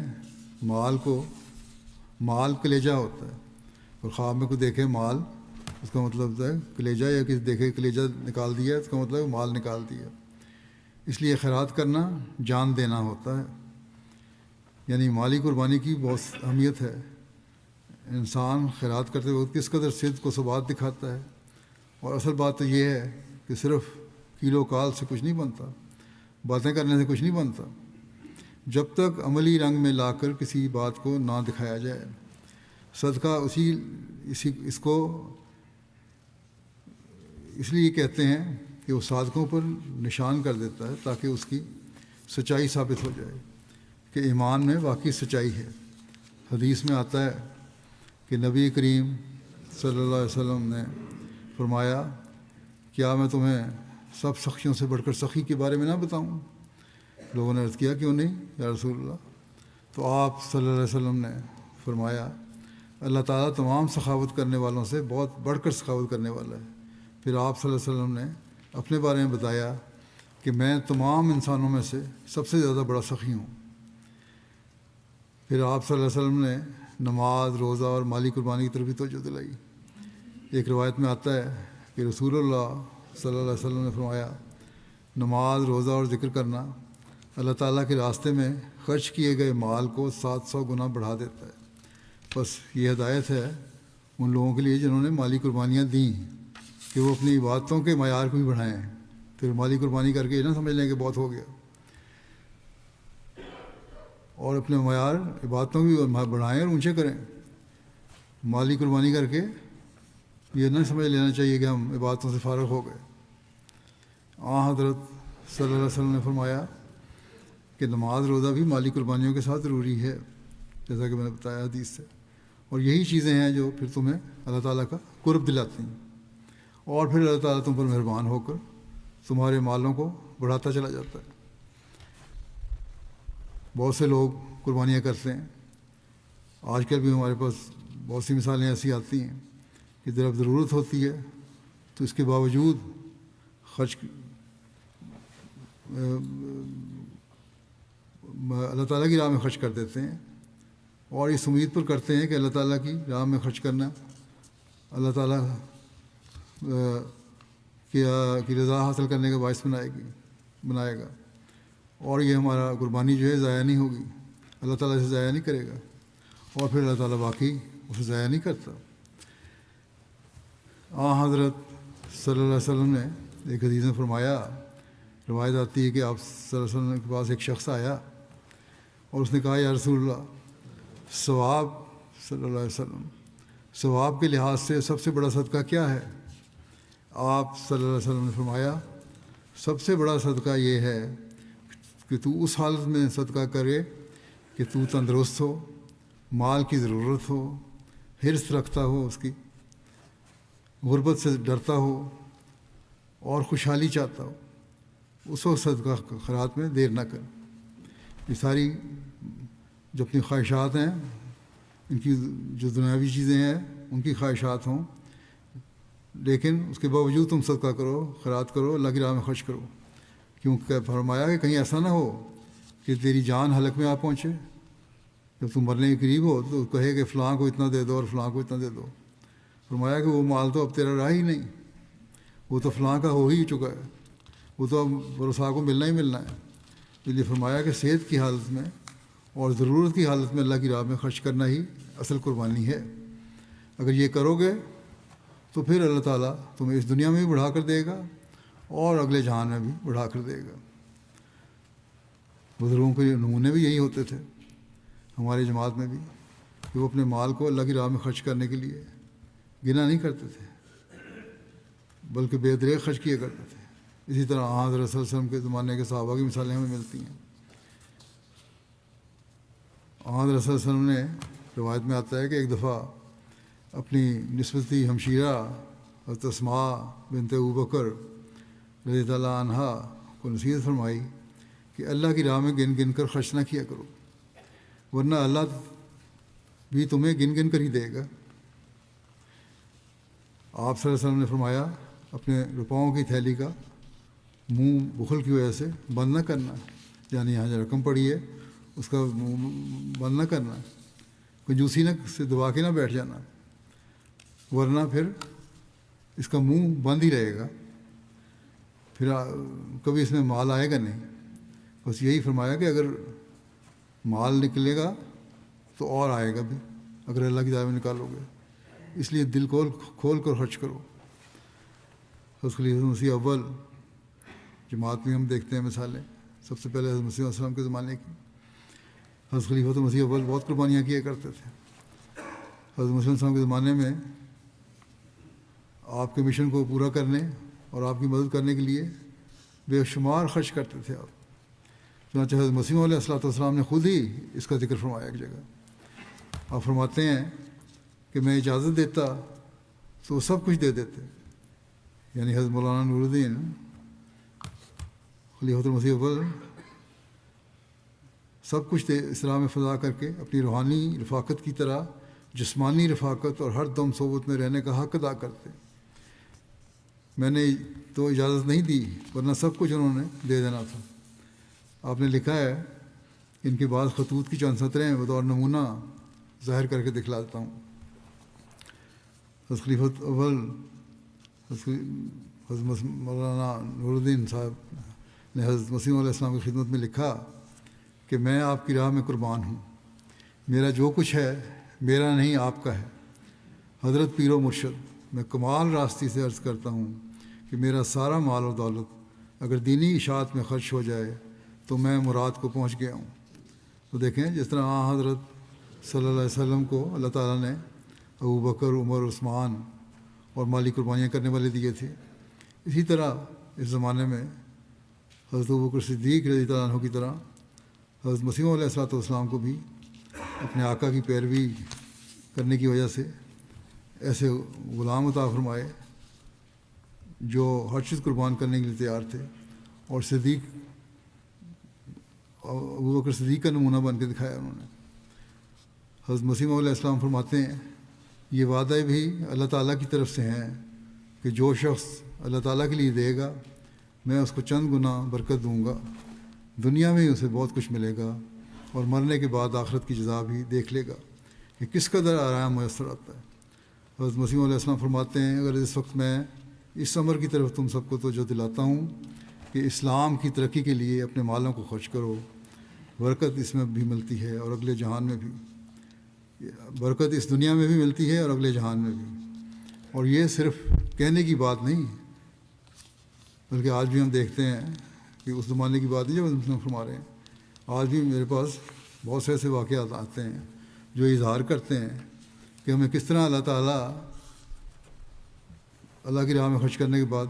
[SPEAKER 1] مال کلیجہ ہوتا ہے، اور خواب میں کوئی دیکھے مال، اس کا مطلب ہے کلیجہ، یا کسی دیکھے کلیجہ نکال دیا اس کا مطلب ہے مال نکال دیا۔ اس لیے خیرات کرنا جان دینا ہوتا ہے، یعنی مالی قربانی کی بہت اہمیت ہے۔ انسان خیرات کرتے وقت کس قدر صدق و ثبات دکھاتا ہے، اور اصل بات تو یہ ہے کہ صرف کیلو کال سے کچھ نہیں بنتا، باتیں کرنے سے کچھ نہیں بنتا، جب تک عملی رنگ میں لا کر کسی بات کو نہ دکھایا جائے۔ صدقہ اس کو اس لیے کہتے ہیں کہ وہ صادقوں پر نشان کر دیتا ہے تاکہ اس کی سچائی ثابت ہو جائے کہ ایمان میں واقعی سچائی ہے۔ حدیث میں آتا ہے کہ نبی کریم صلی اللہ علیہ وسلم نے فرمایا، کیا میں تمہیں سب سخیوں سے بڑھ کر سخی کے بارے میں نہ بتاؤں؟ لوگوں نے عرض کیا کیوں نہیں یا رسول اللہ؟ تو آپ صلی اللہ علیہ وسلم نے فرمایا، اللہ تعالیٰ تمام سخاوت کرنے والوں سے بہت بڑھ کر سخاوت کرنے والا ہے۔ پھر آپ صلی اللہ علیہ وسلم نے اپنے بارے میں بتایا کہ میں تمام انسانوں میں سے سب سے زیادہ بڑا سخی ہوں۔ پھر آپ صلی اللہ علیہ وسلم نے نماز، روزہ اور مالی قربانی کی طرف بھی توجہ دلائی۔ ایک روایت میں آتا ہے کہ رسول اللہ صلی اللہ علیہ وسلم نے فرمایا، نماز، روزہ اور ذکر کرنا اللہ تعالیٰ کے راستے میں خرچ کیے گئے مال کو 700 گنا بڑھا دیتا ہے۔ بس یہ ہدایت ہے ان لوگوں کے لیے جنہوں نے مالی قربانیاں دیں کہ وہ اپنی عبادتوں کے معیار کو بھی بڑھائیں۔ پھر مالی قربانی کر کے یہ نہ سمجھ لیں کہ بہت ہو گیا، اور اپنے معیار عبادتوں کو بھی بڑھائیں اور اونچے کریں۔ مالی قربانی کر کے یہ نہ سمجھ لینا چاہیے کہ ہم عبادتوں سے فارغ ہو گئے۔ حضرت صلی اللہ علیہ وسلم نے فرمایا کہ نماز، روزہ بھی مالی قربانیوں کے ساتھ ضروری ہے، جیسا کہ میں نے بتایا حدیث سے، اور یہی چیزیں ہیں جو پھر تمہیں اللہ تعالیٰ کا قرب دلاتی ہیں، اور پھر اللہ تعالیٰ تم پر مہربان ہو کر تمہارے مالوں کو بڑھاتا چلا جاتا ہے۔ بہت سے لوگ قربانیاں کرتے ہیں، آج کل بھی ہمارے پاس بہت سی مثالیں ایسی آتی ہیں کہ جب ضرورت ہوتی ہے تو اس کے باوجود خرچ اللہ تعالیٰ کی راہ میں خرچ کر دیتے ہیں، اور اس امید پر کرتے ہیں کہ اللہ تعالیٰ کی راہ میں خرچ کرنا اللہ تعالیٰ کی رضا حاصل کرنے کا باعث بنائے گا، اور یہ ہمارا قربانی جو ہے ضائع نہیں ہوگی، اللہ تعالیٰ اسے ضائع نہیں کرے گا، اور پھر اللہ تعالیٰ واقعی اسے ضائع نہیں کرتا۔ حضرت صلی اللہ علیہ وسلم نے ایک حدیث میں فرمایا، روایت آتی ہے کہ آپ صلی اللہ علیہ وسلم کے پاس ایک شخص آیا اور اس نے کہا، یا رسول اللہ، ثواب صلی اللہ علیہ وسلم ثواب کے لحاظ سے سب سے بڑا صدقہ کیا ہے؟ آپ صلی اللہ علیہ وسلم نے فرمایا، سب سے بڑا صدقہ یہ ہے کہ تو اس حالت میں صدقہ کرے کہ تو تندرست ہو، مال کی ضرورت ہو، حرص رکھتا ہو، اس کی غربت سے ڈرتا ہو اور خوشحالی چاہتا ہو، اس وقت صدقہ خیرات میں دیر نہ کر۔ یہ ساری جو اپنی خواہشات ہیں، ان کی جو دنیاوی چیزیں ہیں ان کی خواہشات ہوں، لیکن اس کے باوجود تم صدقہ کرو، خیرات کرو، اللہ کی راہ میں خرچ کرو، کیونکہ فرمایا کہ کہیں ایسا نہ ہو کہ تیری جان ہلک میں آ پہنچے، جب تم مرنے کے قریب ہو تو کہے کہ فلاں کو اتنا دے دو اور فلاں کو اتنا دے دو۔ فرمایا کہ وہ مال تو اب تیرا رہا ہی نہیں، وہ تو فلاں کا ہو ہی چکا ہے، وہ تو اب ورثاء کو ملنا ہی ملنا ہے۔ اس لیے فرمایا کہ صحت کی حالت میں اور ضرورت کی حالت میں اللہ کی راہ میں خرچ کرنا ہی اصل قربانی ہے۔ اگر یہ کرو گے تو پھر اللہ تعالیٰ تمہیں اس دنیا میں بھی بڑھا کر دے گا اور اگلے جہان میں بھی بڑھا کر دے گا۔ بزرگوں کے نمونے بھی یہی ہوتے تھے ہماری جماعت میں بھی، کہ وہ اپنے مال کو اللہ کی راہ میں خرچ کرنے کے لیے گنا نہیں کرتے تھے، بلکہ بے دریغ خرچ کیا کرتے تھے۔ اسی طرح حضرت صلی اللہ علیہ وسلم کے زمانے کے صحابہ کی مثالیں ہمیں ملتی ہیں۔ حضرت صلی اللہ علیہ وسلم نے روایت میں آتا ہے کہ ایک دفعہ اپنی نسبتی ہمشیرہ حضرت اسماء بنت ابوبکر رضی اللہ عنہا کو نصیحت فرمائی کہ اللہ کی راہ میں گن گن کر خرچ نہ کیا کرو، ورنہ اللہ بھی تمہیں گن گن کر ہی دے گا۔ آپ صلی اللہ علیہ وسلم نے فرمایا، اپنے روپاؤں کی تھیلی کا منہ بخل کی وجہ سے بند نہ کرنا، یعنی یہاں جو رقم پڑی ہے اس کا منہ بند نہ کرنا، کنجوسی نہ سے دبا کے نہ بیٹھ جانا، ورنہ پھر اس کا منہ بند ہی رہے گا۔ پھر کبھی اس میں مال آئے گا نہیں. بس یہی فرمایا کہ اگر مال نکلے گا تو اور آئے گا بھی اگر اللہ کی راہ میں نکالو گے. اس لیے دل کھول کر خرچ کرو. حضرت خلیفۃ مسیح اول جماعت میں ہم دیکھتے ہیں مثالیں. سب سے پہلے حضرت مسیح علیہ السلام کے زمانے کی. حضرت خلیفۃ مسیح اول بہت قربانیاں کیا کرتے تھے. حضرت مسیح علیہ السلام کے زمانے میں آپ کے مشن کو پورا کرنے اور آپ کی مدد کرنے کے لیے بے شمار خرچ کرتے تھے آپ. چنانچہ حضرت مسیح علیہ السلام نے خود ہی اس کا ذکر فرمایا ایک جگہ. آپ فرماتے ہیں کہ میں اجازت دیتا تو وہ سب کچھ دے دیتے. یعنی حضرت مولانا نور الدین خلیفۃ المسیح اول سب کچھ اسلام میں فضا کر کے اپنی روحانی رفاقت کی طرح جسمانی رفاقت اور ہر دم صحبت میں رہنے کا حق ادا کرتے. میں نے تو اجازت نہیں دی ورنہ سب کچھ انہوں نے دے دینا تھا. آپ نے لکھا ہے ان کے بعض خطوط کی چند سطریں بطور نمونہ ظاہر کر کے دکھلا دیتا ہوں. حضرت خلیفۃ اول حضرت مولانا نور الدین صاحب نے حضرت مسیح علیہ السلام کی خدمت میں لکھا کہ میں آپ کی راہ میں قربان ہوں. میرا جو کچھ ہے میرا نہیں آپ کا ہے. حضرت پیر و مرشد میں کمال راستی سے عرض کرتا ہوں کہ میرا سارا مال و دولت اگر دینی اشاعت میں خرچ ہو جائے تو میں مراد کو پہنچ گیا ہوں. تو دیکھیں جس طرح حضرت صلی اللہ علیہ وسلم کو اللہ تعالیٰ نے ابو بکر عمر عثمان اور مالی قربانیاں کرنے والے دیے تھے، اسی طرح اس زمانے میں حضرت ابو بکر صدیق رضی اللہ عنہ کی طرح حضرت مسیح علیہ السلام کو بھی اپنے آقا کی پیروی کرنے کی وجہ سے ایسے غلام عطا فرمائے جو ہر چیز قربان کرنے کے لیے تیار تھے. اور ابو بکر صدیق کا نمونہ بن کے دکھایا انہوں نے. حضرت مسیح علیہ السلام فرماتے ہیں یہ وعدے بھی اللہ تعالیٰ کی طرف سے ہیں کہ جو شخص اللہ تعالیٰ کے لیے دے گا میں اس کو چند گنا برکت دوں گا. دنیا میں ہی اسے بہت کچھ ملے گا اور مرنے کے بعد آخرت کی جزا بھی دیکھ لے گا کہ کس قدر آرام میسر آتا ہے. حضرت مسیح علیہ السلام فرماتے ہیں اگر اس وقت میں اس عمر کی طرف تم سب کو توجہ دلاتا ہوں کہ اسلام کی ترقی کے لیے اپنے مالوں کو خرچ کرو، برکت اس میں بھی ملتی ہے اور اگلے جہان میں بھی. برکت اس دنیا میں بھی ملتی ہے اور اگلے جہان میں بھی. اور یہ صرف کہنے کی بات نہیں بلکہ آج بھی ہم دیکھتے ہیں کہ اس زمانے کی بات نہیں جو ہم فرما رہے ہیں. آج بھی میرے پاس بہت سے ایسے واقعات آتے ہیں جو اظہار کرتے ہیں کہ ہمیں کس طرح اللہ تعالیٰ اللہ کی راہ میں خرچ کرنے کے بعد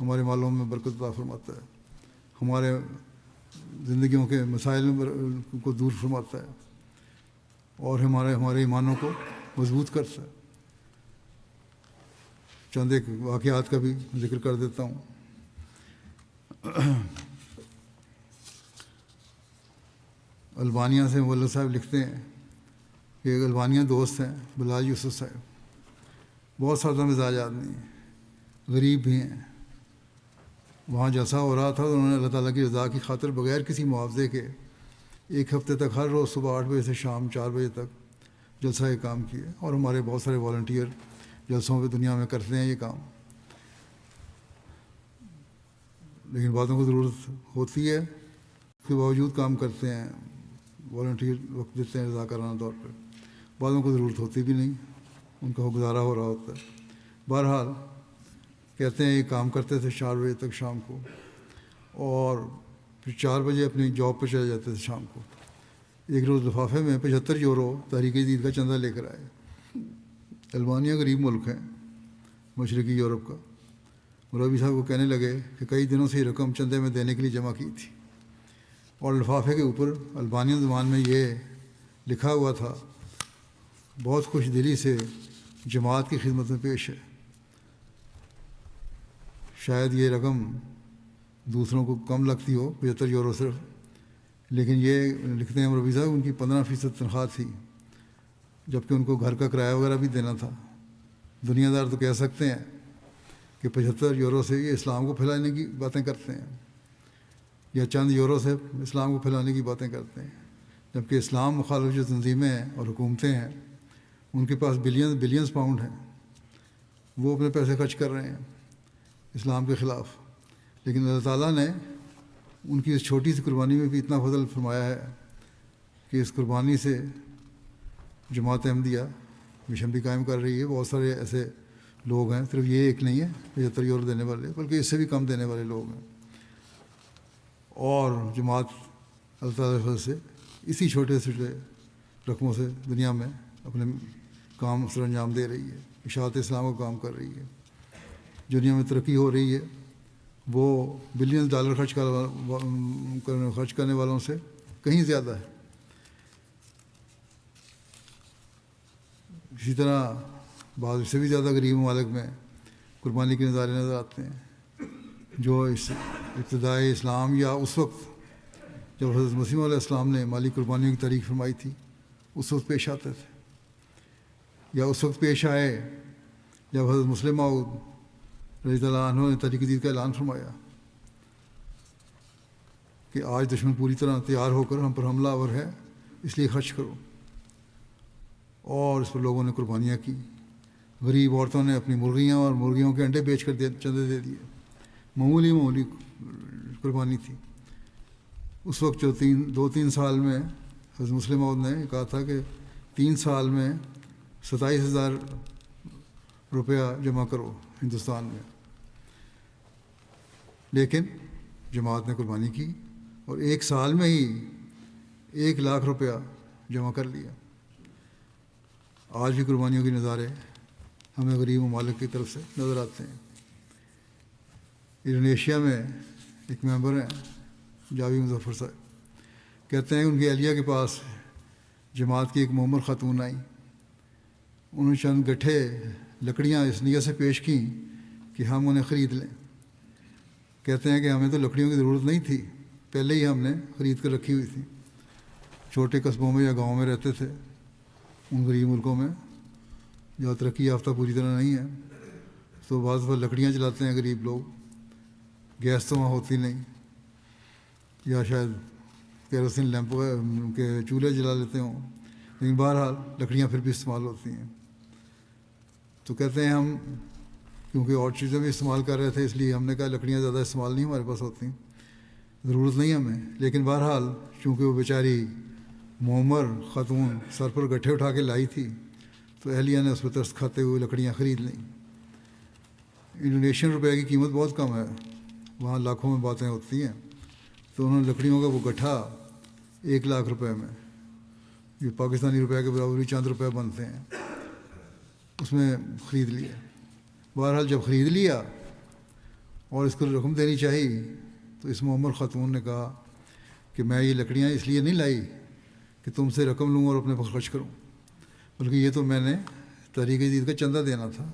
[SPEAKER 1] ہمارے مالوں میں برکت عطا فرماتا ہے، ہمارے زندگیوں کے مسائل کو دور فرماتا ہے اور ہمارے ایمانوں کو مضبوط کرتا ہے. چند ایک واقعات کا بھی ذکر کر دیتا ہوں. البانیہ سے مولوی صاحب لکھتے ہیں کہ ایک البانیہ دوست ہیں بلال یوسف صاحب، بہت سادہ مزاج آدمی ہیں، غریب بھی ہیں. وہاں جلسہ ہو رہا تھا تو انہوں نے اللہ تعالیٰ کی رضا کی خاطر بغیر کسی معاوضے کے ایک ہفتے تک ہر روز صبح 8 بجے سے شام 4 بجے تک جلسہ یہ کام کیے. اور ہمارے بہت سارے والنٹیئر جلسوں پہ دنیا میں کرتے ہیں یہ کام. لیکن بعضوں کو ضرورت ہوتی ہے اس کے باوجود کام کرتے ہیں، والنٹیئر وقت دیتے ہیں رضاکارانہ طور پہ. بعضوں کو ضرورت ہوتی بھی نہیں، ان کا گزارا ہو رہا ہوتا ہے. بہرحال کہتے ہیں یہ کام کرتے تھے 4 بجے تک شام کو اور پھر 4 بجے اپنی جاب پہ چلے جاتے تھے شام کو. ایک روز لفافے میں 75 یورو تحریک جدید کا چندہ لے کر آئے. البانیہ غریب ملک ہے مشرقی یورپ کا. مولوی صاحب کو کہنے لگے کہ کئی دنوں سے یہ رقم چندے میں دینے کے لیے جمع کی تھی اور لفافے کے اوپر البانیہ زبان میں یہ لکھا ہوا تھا بہت خوش دلی سے جماعت کی خدمت میں پیش ہے. شاید یہ رقم دوسروں کو کم لگتی ہو 75 یورو صرف، لیکن یہ لکھتے ہیں مولوی صاحب ان کی 15% تنخواہ تھی جبکہ ان کو گھر کا کرایہ وغیرہ بھی دینا تھا. دنیا دار تو کہہ سکتے ہیں کہ 75 یورو سے یہ اسلام کو پھیلانے کی باتیں کرتے ہیں یا چند یورو سے اسلام کو پھیلانے کی باتیں کرتے ہیں، جبکہ اسلام مخالف جو تنظیمیں ہیں اور حکومتیں ہیں ان کے پاس بلینز پاؤنڈ ہیں، وہ اپنے پیسے خرچ کر رہے ہیں اسلام کے خلاف. لیکن اللہ تعالیٰ نے ان کی اس چھوٹی سی قربانی میں بھی اتنا فضل فرمایا ہے کہ اس قربانی سے جماعت احمدیہ مشن بھی قائم کر رہی ہے. بہت سارے ایسے لوگ ہیں, صرف یہ ایک نہیں ہے 75 اور دینے والے, بلکہ اس سے بھی کم دینے والے لوگ ہیں. اور جماعت اللہ تعالیٰ کے فضل سے اسی چھوٹے چھوٹے رقموں سے دنیا میں اپنے کام سر انجام دے رہی ہے, اشاعت اسلام کا کام کر رہی ہے. دنیا میں ترقی ہو رہی ہے, وہ بلین ڈالر خرچ کرنے والوں سے کہیں زیادہ ہے. اسی طرح بعض سے بھی زیادہ غریب ممالک میں قربانی کے نظارے نظر آتے ہیں جو اس ابتدائی اسلام یا اس وقت جب حضرت مسیح علیہ السلام نے مالی قربانیوں کی تاریخ فرمائی تھی اس وقت پیش آتے تھے, یا اس وقت پیش آئے جب حضرت مسلم موعود رضی اللہ عنہ نے تحریک جدید کا اعلان فرمایا کہ آج دشمن پوری طرح تیار ہو کر ہم پر حملہ آور ہے, اس لیے خرچ کرو. اور اس پر لوگوں نے قربانیاں کی. غریب عورتوں نے اپنی مرغیاں اور مرغیوں کے انڈے بیچ کر چندے دے دیے. معمولی قربانی تھی. اس وقت جو 2-3 سال میں حضرت مسلم موعود نے کہا تھا کہ 3 سال میں 27,000 روپیہ جمع کرو ہندوستان میں, لیکن جماعت نے قربانی کی اور 1 سال میں ہی 1 لاکھ روپیہ جمع کر لیا. آج بھی قربانیوں کے نظارے ہمیں غریب ممالک کی طرف سے نظر آتے ہیں. انڈونیشیا میں ایک ممبر ہیں جاوید مظفر صاحب, کہتے ہیں ان کی اہلیہ کے پاس جماعت کی ایک معمر خاتون آئی. انہوں نے چند گٹھے لکڑیاں اس نیت سے پیش کیں کہ ہم انہیں خرید لیں. کہتے ہیں کہ ہمیں تو لکڑیوں کی ضرورت نہیں تھی, پہلے ہی ہم نے خرید کر رکھی ہوئی تھی. چھوٹے قصبوں میں یا گاؤں میں رہتے تھے, ان غریب ملکوں میں جو ترقی یافتہ پوری طرح نہیں ہے, تو بعض دفعہ لکڑیاں جلاتے ہیں غریب لوگ. گیس تو وہاں ہوتی نہیں, یا شاید کیروسین لیمپ کے چولہے جلا لیتے ہوں, لیکن بہرحال لکڑیاں پھر بھی استعمال ہوتی ہیں. تو کہتے ہیں ہم کیونکہ اور چیزیں بھی استعمال کر رہے تھے, اس لیے ہم نے کہا لکڑیاں زیادہ استعمال نہیں ہمارے پاس ہوتی, ضرورت نہیں ہمیں. لیکن بہرحال چونکہ وہ بیچاری معمر خاتون سر پر گٹھے اٹھا کے لائی تھی, تو اہلیہ نے اس پر ترس کھاتے ہوئے لکڑیاں خرید لیں. انڈونیشین روپے کی قیمت بہت کم ہے, وہاں لاکھوں میں باتیں ہوتی ہیں. تو انہوں نے لکڑیوں کا وہ گٹھا 1 لاکھ روپے میں, جو پاکستانی روپے کے برابر چند روپے بنتے ہیں, اس میں خرید لیا. بہرحال جب خرید لیا اور اس کو رقم دینی چاہیے, تو اس معمر خاتون نے کہا کہ میں یہ لکڑیاں اس لیے نہیں لائی کہ تم سے رقم لوں اور اپنے پر خرچ کروں, بلکہ یہ تو میں نے تحریک جدید کا چندہ دینا تھا,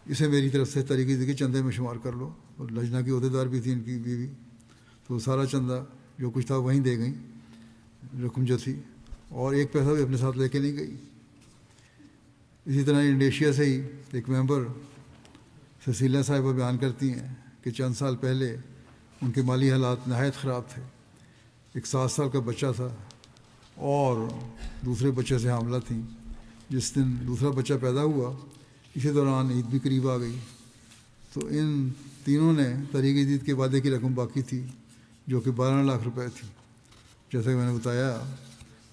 [SPEAKER 1] اسے میری طرف سے تحریک جدید کے چندے میں شمار کر لو. اور لجنہ کی عہدیدار بھی تھی ان کی بیوی, تو سارا چندہ جو کچھ تھا وہیں دے گئیں, رقم جو تھی, اور 1 پیسہ بھی اپنے ساتھ لے کے نہیں گئی. اسی طرح انڈونیشیا سے ہی ایک ممبر سسیلا صاحبہ بیان کرتی ہیں کہ چند سال پہلے ان کے مالی حالات نہایت خراب تھے. ایک 7 سال کا بچہ تھا اور دوسرے بچے سے حاملہ تھیں. جس دن دوسرا بچہ پیدا ہوا اسی دوران عید بھی قریب آ گئی, تو ان تینوں نے تحریک جدید کے وعدے کی رقم باقی تھی جو کہ 12 لاکھ روپے تھی. جیسا کہ میں نے بتایا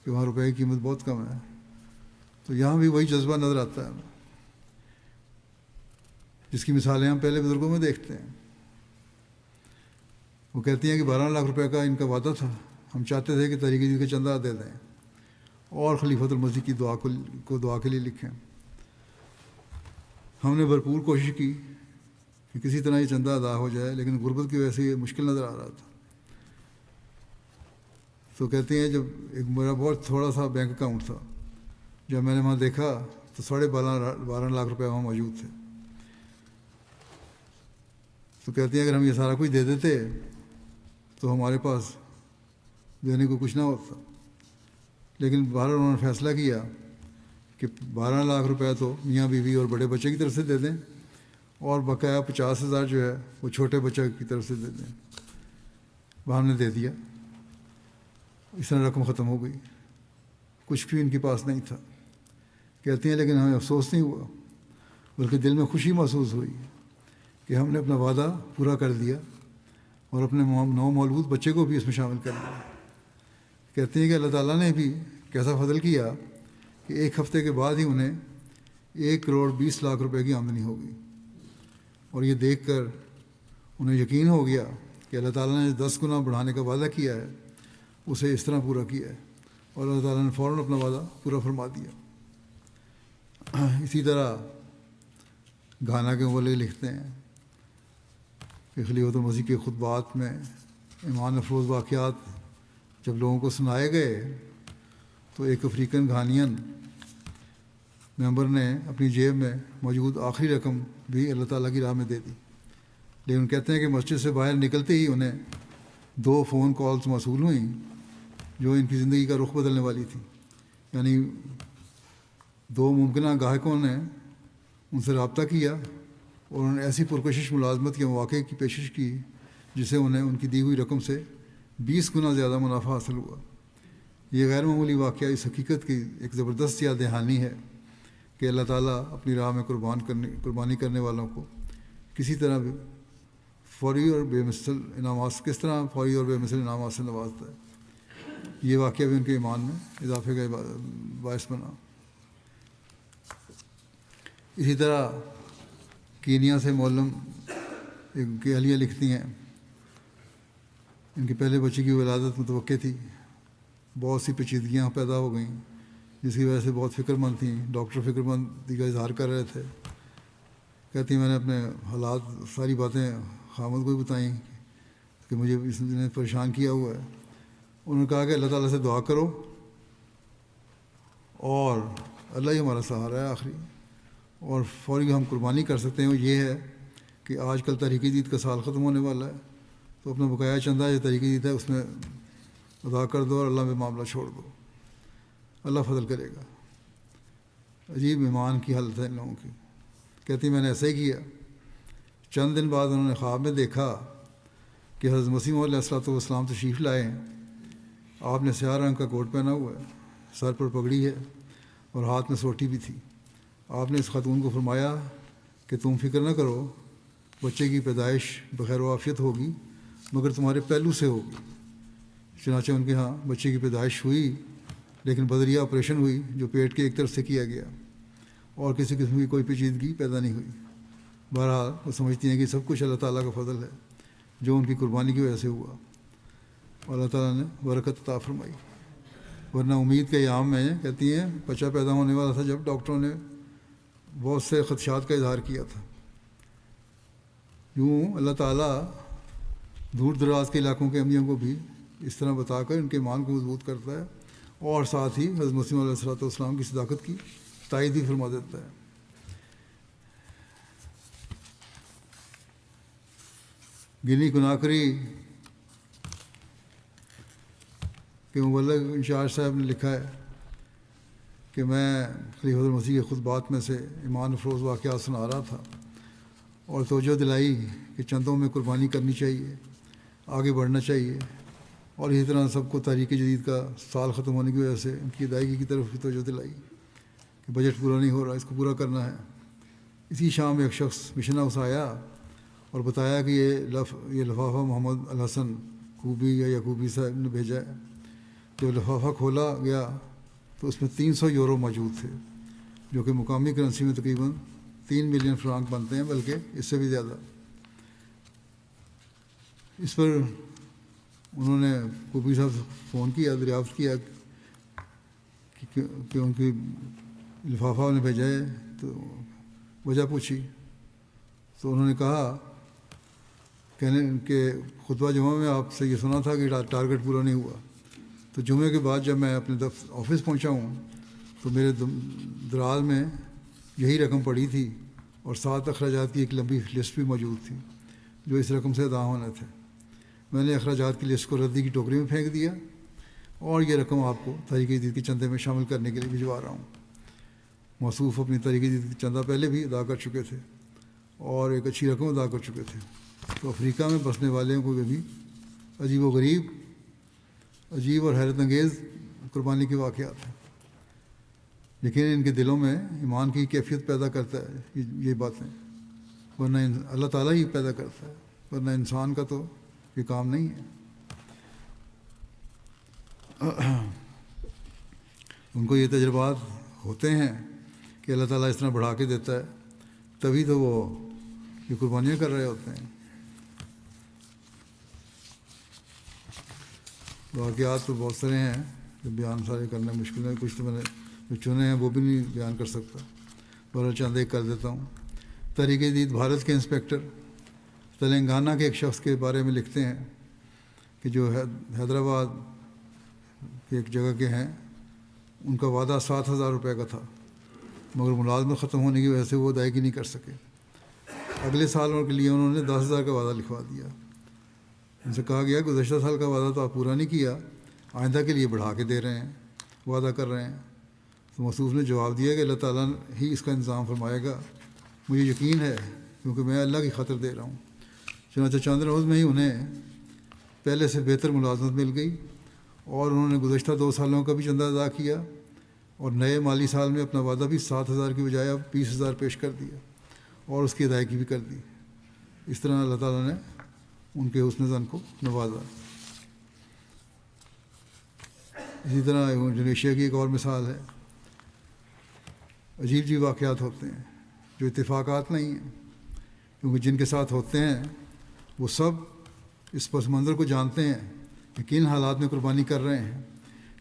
[SPEAKER 1] کہ وہاں روپے کی قیمت بہت کم ہے. تو یہاں بھی وہی جذبہ نظر آتا ہے جس کی مثالیں ہم پہلے بزرگوں میں دیکھتے ہیں. وہ کہتی ہیں کہ 12 لاکھ روپے کا ان کا وعدہ تھا, ہم چاہتے تھے کہ تحریک جدید کا چندہ دے دیں اور خلیفۃ المسیح کی دعا کے لیے لکھیں. ہم نے بھرپور کوشش کی کہ کسی طرح یہ چندہ ادا ہو جائے, لیکن غربت کی وجہ سے یہ مشکل نظر آ رہا تھا. تو کہتے ہیں جب ایک میرا بہت تھوڑا سا بینک اکاؤنٹ تھا, جب میں نے وہاں دیکھا تو 12.5 لاکھ روپے وہاں موجود تھے. تو کہتے ہیں اگر ہم یہ سارا کچھ دے دیتے تو ہمارے پاس دینے کو کچھ نہ ہوتا. لیکن بہرحال انہوں نے فیصلہ کیا کہ 12 لاکھ روپے تو میاں بیوی اور بڑے بچے کی طرف سے دے دیں, اور بقایا 50,000 جو ہے وہ چھوٹے بچے کی طرف سے دے دیں. وہ ہم نے دے دیا. اس طرح رقم ختم ہو گئی, کچھ بھی ان کے پاس نہیں تھا. کہتے ہیں لیکن ہمیں افسوس نہیں ہوا, بلکہ دل میں خوشی محسوس ہوئی کہ ہم نے اپنا وعدہ پورا کر دیا اور اپنے نو مولود بچے کو بھی اس میں شامل کر لیا۔ کہتے ہیں کہ اللہ تعالیٰ نے بھی کیسا فضل کیا کہ ایک ہفتے کے بعد ہی انہیں 1,20,00,000 روپے کی آمدنی ہو گئی، اور یہ دیکھ کر انہیں یقین ہو گیا کہ اللہ تعالیٰ نے 10 گنا بڑھانے کا وعدہ کیا ہے اسے اس طرح پورا کیا ہے، اور اللہ تعالیٰ نے فوراً اپنا وعدہ پورا فرما دیا۔ اسی طرح گانا کے مبلغ لکھتے ہیں کہ خلیفۃ المسیح کے خطبات میں ایمان افروز واقعات جب لوگوں کو سنائے گئے تو ایک افریقن گھانین ممبر نے اپنی جیب میں موجود آخری رقم بھی اللہ تعالیٰ کی راہ میں دے دی، لیکن کہتے ہیں کہ مسجد سے باہر نکلتے ہی انہیں 2 فون کالز موصول ہوئیں جو ان کی زندگی کا رخ بدلنے والی تھیں۔ یعنی 2 ممکنہ گاہکوں نے ان سے رابطہ کیا اور انہوں نے ایسی پرکشش ملازمت کے مواقع کی پیشکش کی جس سے انہیں ان کی دی ہوئی رقم سے 20 گنا زیادہ منافع حاصل ہوا۔ یہ غیر معمولی واقعہ اس حقیقت کی ایک زبردست یاد دہانی ہے کہ اللہ تعالیٰ اپنی راہ میں قربانی کرنے والوں کو کسی طرح بھی فوری اور بے مثل انعامات کس طرح فوری اور بے مثل انعامات سے نوازتا ہے۔ یہ واقعہ بھی ان کے ایمان میں اضافے کا باعث بنا۔ اسی طرح کینیا سے معلم ایک اہلیہ لکھتی ہیں، ان کے پہلے بچے کی ولادت متوقع تھی، بہت سی پیچیدگیاں پیدا ہو گئیں جس کی وجہ سے بہت فکر مند تھیں، ڈاکٹر فکر مندی کا اظہار کر رہے تھے۔ کہتی میں نے اپنے حالات ساری باتیں خامد کو بھی بتائیں کہ مجھے اس نے پریشان کیا ہوا ہے۔ انہوں نے کہا کہ اللہ تعالیٰ سے دعا کرو اور اللہ ہی ہمارا سہارا ہے آخری، اور فوری ہم قربانی کر سکتے ہیں۔ وہ یہ ہے کہ آج کل تحریک جدید کا سال ختم ہونے والا ہے، تو اپنا بقایا چندہ جو تحریک جدید ہے اس میں ادا کر دو اور اللہ میں معاملہ چھوڑ دو، اللہ فضل کرے گا۔ عجیب ایمان کی حالت ہے ان لوگوں کی۔ کہتی میں نے ایسا ہی کیا۔ چند دن بعد انہوں نے خواب میں دیکھا کہ حضرت مسیح علیہ الصلوۃ والسلام تشریف لائے ہیں۔ آپ نے سیاہ رنگ کا کوٹ پہنا ہوا ہے، سر پر پگڑی ہے اور ہاتھ میں سوٹی بھی تھی۔ آپ نے اس خاتون کو فرمایا کہ تم فکر نہ کرو، بچے کی پیدائش بخیر و عافیت ہوگی، مگر تمہارے پہلو سے ہوگی۔ چنانچہ ان کے ہاں بچے کی پیدائش ہوئی، لیکن بدریہ آپریشن ہوئی جو پیٹ کے ایک طرف سے کیا گیا، اور کسی قسم کی کوئی پیچیدگی پیدا نہیں ہوئی۔ بہرحال وہ سمجھتی ہیں کہ سب کچھ اللہ تعالیٰ کا فضل ہے جو ان کی قربانی کی وجہ سے ہوا، اور اللہ تعالیٰ نے برکت عطا فرمائی۔ ورنہ امید کے ایام میں کہتی ہیں بچہ پیدا ہونے والا تھا جب ڈاکٹروں نے بہت سے خدشات کا اظہار کیا تھا۔ یوں اللہ تعالیٰ دور دراز کے علاقوں کے امیوں کو بھی اس طرح بتا کر ان کے ایمان کو مضبوط کرتا ہے، اور ساتھ ہی حضرت مسیح علیہ الصلوۃ والسلام کی صداقت کی تائید بھی فرما دیتا ہے۔ گنی کناکری کے مبلغ انچارج صاحب نے لکھا ہے کہ میں خلیفۃ المسیح کے خطبات میں سے ایمان افروز واقعات سنا رہا تھا اور توجہ دلائی کہ چندوں میں قربانی کرنی چاہیے، آگے بڑھنا چاہیے، اور اسی طرح سب کو تحریک جدید کا سال ختم ہونے کی وجہ سے ان کی ادائیگی کی طرف بھی توجہ دلائی کہ بجٹ پورا نہیں ہو رہا، اس کو پورا کرنا ہے۔ اسی شام ایک شخص مشن ہاؤس آیا اور بتایا کہ یہ لفافہ محمد الحسن کوبی یا یعقوبی صاحب نے بھیجا ہے۔ جب لفافہ کھولا گیا تو اس میں 300 یورو موجود تھے، جو کہ مقامی کرنسی میں تقریباً 3 ملین فرانک بنتے ہیں، بلکہ اس سے بھی زیادہ۔ اس پر انہوں نے کوبی صاحب سے فون کیا، دریافت کیا کہ ان کی لفافہ انہیں بھیجا ہے، تو وجہ پوچھی تو انہوں نے کہا کہ خطبہ جمعہ میں آپ سے یہ سنا تھا کہ ٹارگٹ پورا نہیں ہوا، تو جمعے کے بعد جب میں اپنے آفس پہنچا ہوں تو میرے دراز میں یہی رقم پڑی تھی اور 7 اخراجات کی ایک لمبی لسٹ بھی موجود تھی جو اس رقم سے ادا ہونا تھے۔ میں نے اخراجات کی لسٹ کو ردی کی ٹوکری میں پھینک دیا اور یہ رقم آپ کو تحریک جدید کے چندے میں شامل کرنے کے لیے بھجوا رہا ہوں۔ موصوف اپنی تحریک جدید کی چندہ پہلے بھی ادا کر چکے تھے اور ایک اچھی رقم ادا کر چکے تھے، تو افریقہ میں بسنے والوں کو بھی عجیب و غریب، عجیب اور حیرت انگیز قربانی کے واقعات ہیں، لیکن ان کے دلوں میں ایمان کی کیفیت پیدا کرتا ہے یہ باتیں، ورنہ اللہ تعالیٰ ہی پیدا کرتا ہے، ورنہ انسان کا تو یہ کام نہیں ہے. ان کو یہ تجربات ہوتے ہیں کہ اللہ تعالیٰ اس طرح بڑھا کے دیتا ہے، تبھی تو وہ یہ قربانیاں کر رہے ہوتے ہیں. واقعات تو بہت سارے ہیں جو بیان سارے کرنا مشکل ہے، کچھ تو میں نے جو چنے ہیں وہ بھی نہیں بیان کر سکتا، بہرحال چند ایک کر دیتا ہوں. تحریک جدید بھارت کے انسپیکٹر تلنگانہ کے ایک شخص کے بارے میں لکھتے ہیں کہ جو حیدرآباد کی ایک جگہ کے ہیں، ان کا وعدہ 7,000 روپے کا تھا، مگر ملازمت ختم ہونے کی وجہ سے وہ ادائیگی نہیں کر سکے. اگلے سالوں کے لیے انہوں نے 10,000 کا وعدہ لکھوا دیا. ان سے کہا گیا گزشتہ سال کا وعدہ تو آپ پورا نہیں کیا، آئندہ کے لیے بڑھا کے دے رہے ہیں، وعدہ کر رہے ہیں. تو موصوف نے جواب دیا کہ اللہ تعالیٰ ہی اس کا انتظام فرمائے گا، مجھے یقین ہے کیونکہ میں اللہ کی خاطر دے رہا ہوں. چنانچہ چند روز میں ہی انہیں پہلے سے بہتر ملازمت مل گئی اور انہوں نے گزشتہ 2 سالوں کا بھی چندہ ادا کیا اور نئے مالی سال میں اپنا وعدہ بھی 7,000 کی بجائے اب 20,000 پیش کر دیا اور اس کی ادائیگی بھی کر دی. اس طرح اللہ تعالیٰ نے ان کے حسن زن کو نوازا. اسی طرح انڈونیشیا کی ایک اور مثال ہے. عجیب عجیب واقعات ہوتے ہیں جو اتفاقات نہیں ہیں، کیونکہ جن کے ساتھ ہوتے ہیں وہ سب اس پس منظر کو جانتے ہیں کہ کن حالات میں قربانی کر رہے ہیں،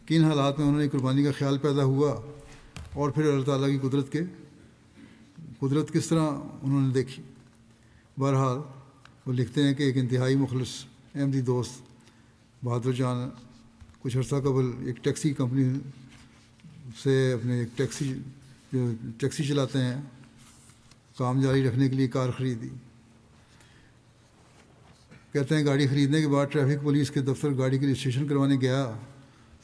[SPEAKER 1] کن حالات میں انہوں نے قربانی کا خیال پیدا ہوا اور پھر اللہ تعالیٰ کی قدرت کس طرح انہوں نے دیکھی. بہرحال وہ لکھتے ہیں کہ ایک انتہائی مخلص احمدی دوست بہادر جان کچھ عرصہ قبل ایک ٹیکسی کمپنی سے اپنے ایک ٹیکسی چلاتے ہیں کام جاری رکھنے کے لیے کار خریدی. کہتے ہیں گاڑی خریدنے کے بعد ٹریفک پولیس کے دفتر گاڑی کی رجسٹریشن کروانے گیا